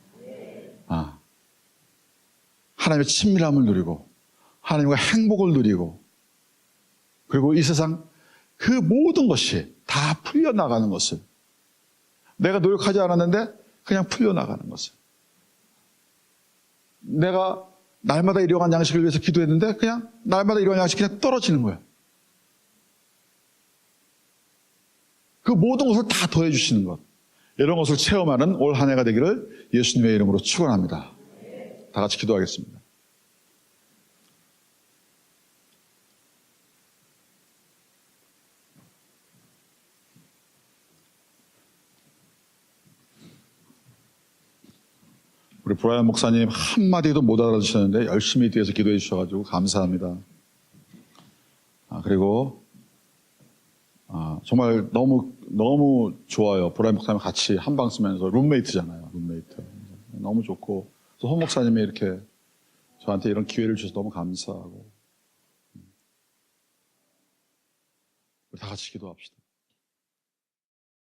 하나님의 친밀함을 누리고 하나님과 행복을 누리고, 그리고 이 세상 그 모든 것이 다 풀려나가는 것을, 내가 노력하지 않았는데 그냥 풀려나가는 것을, 내가 날마다 일용할 양식을 위해서 기도했는데 그냥 날마다 일용할 양식이 그냥 떨어지는 거예요. 그 모든 것을 다 더해 주시는 것, 이런 것을 체험하는 올 한 해가 되기를 예수님의 이름으로 축원합니다. 다 같이 기도하겠습니다. 우리 브라이언 목사님 한마디도 못 알아주셨는데 열심히 뒤에서 기도해 주셔가지고 감사합니다. 그리고 정말 너무 좋아요. 브라이언 목사님 같이 한방 쓰면서 룸메이트잖아요. 룸메이트. 너무 좋고, 또 호 목사님이 이렇게 저한테 이런 기회를 주셔서 너무 감사하고, 우리 다 같이 기도합시다.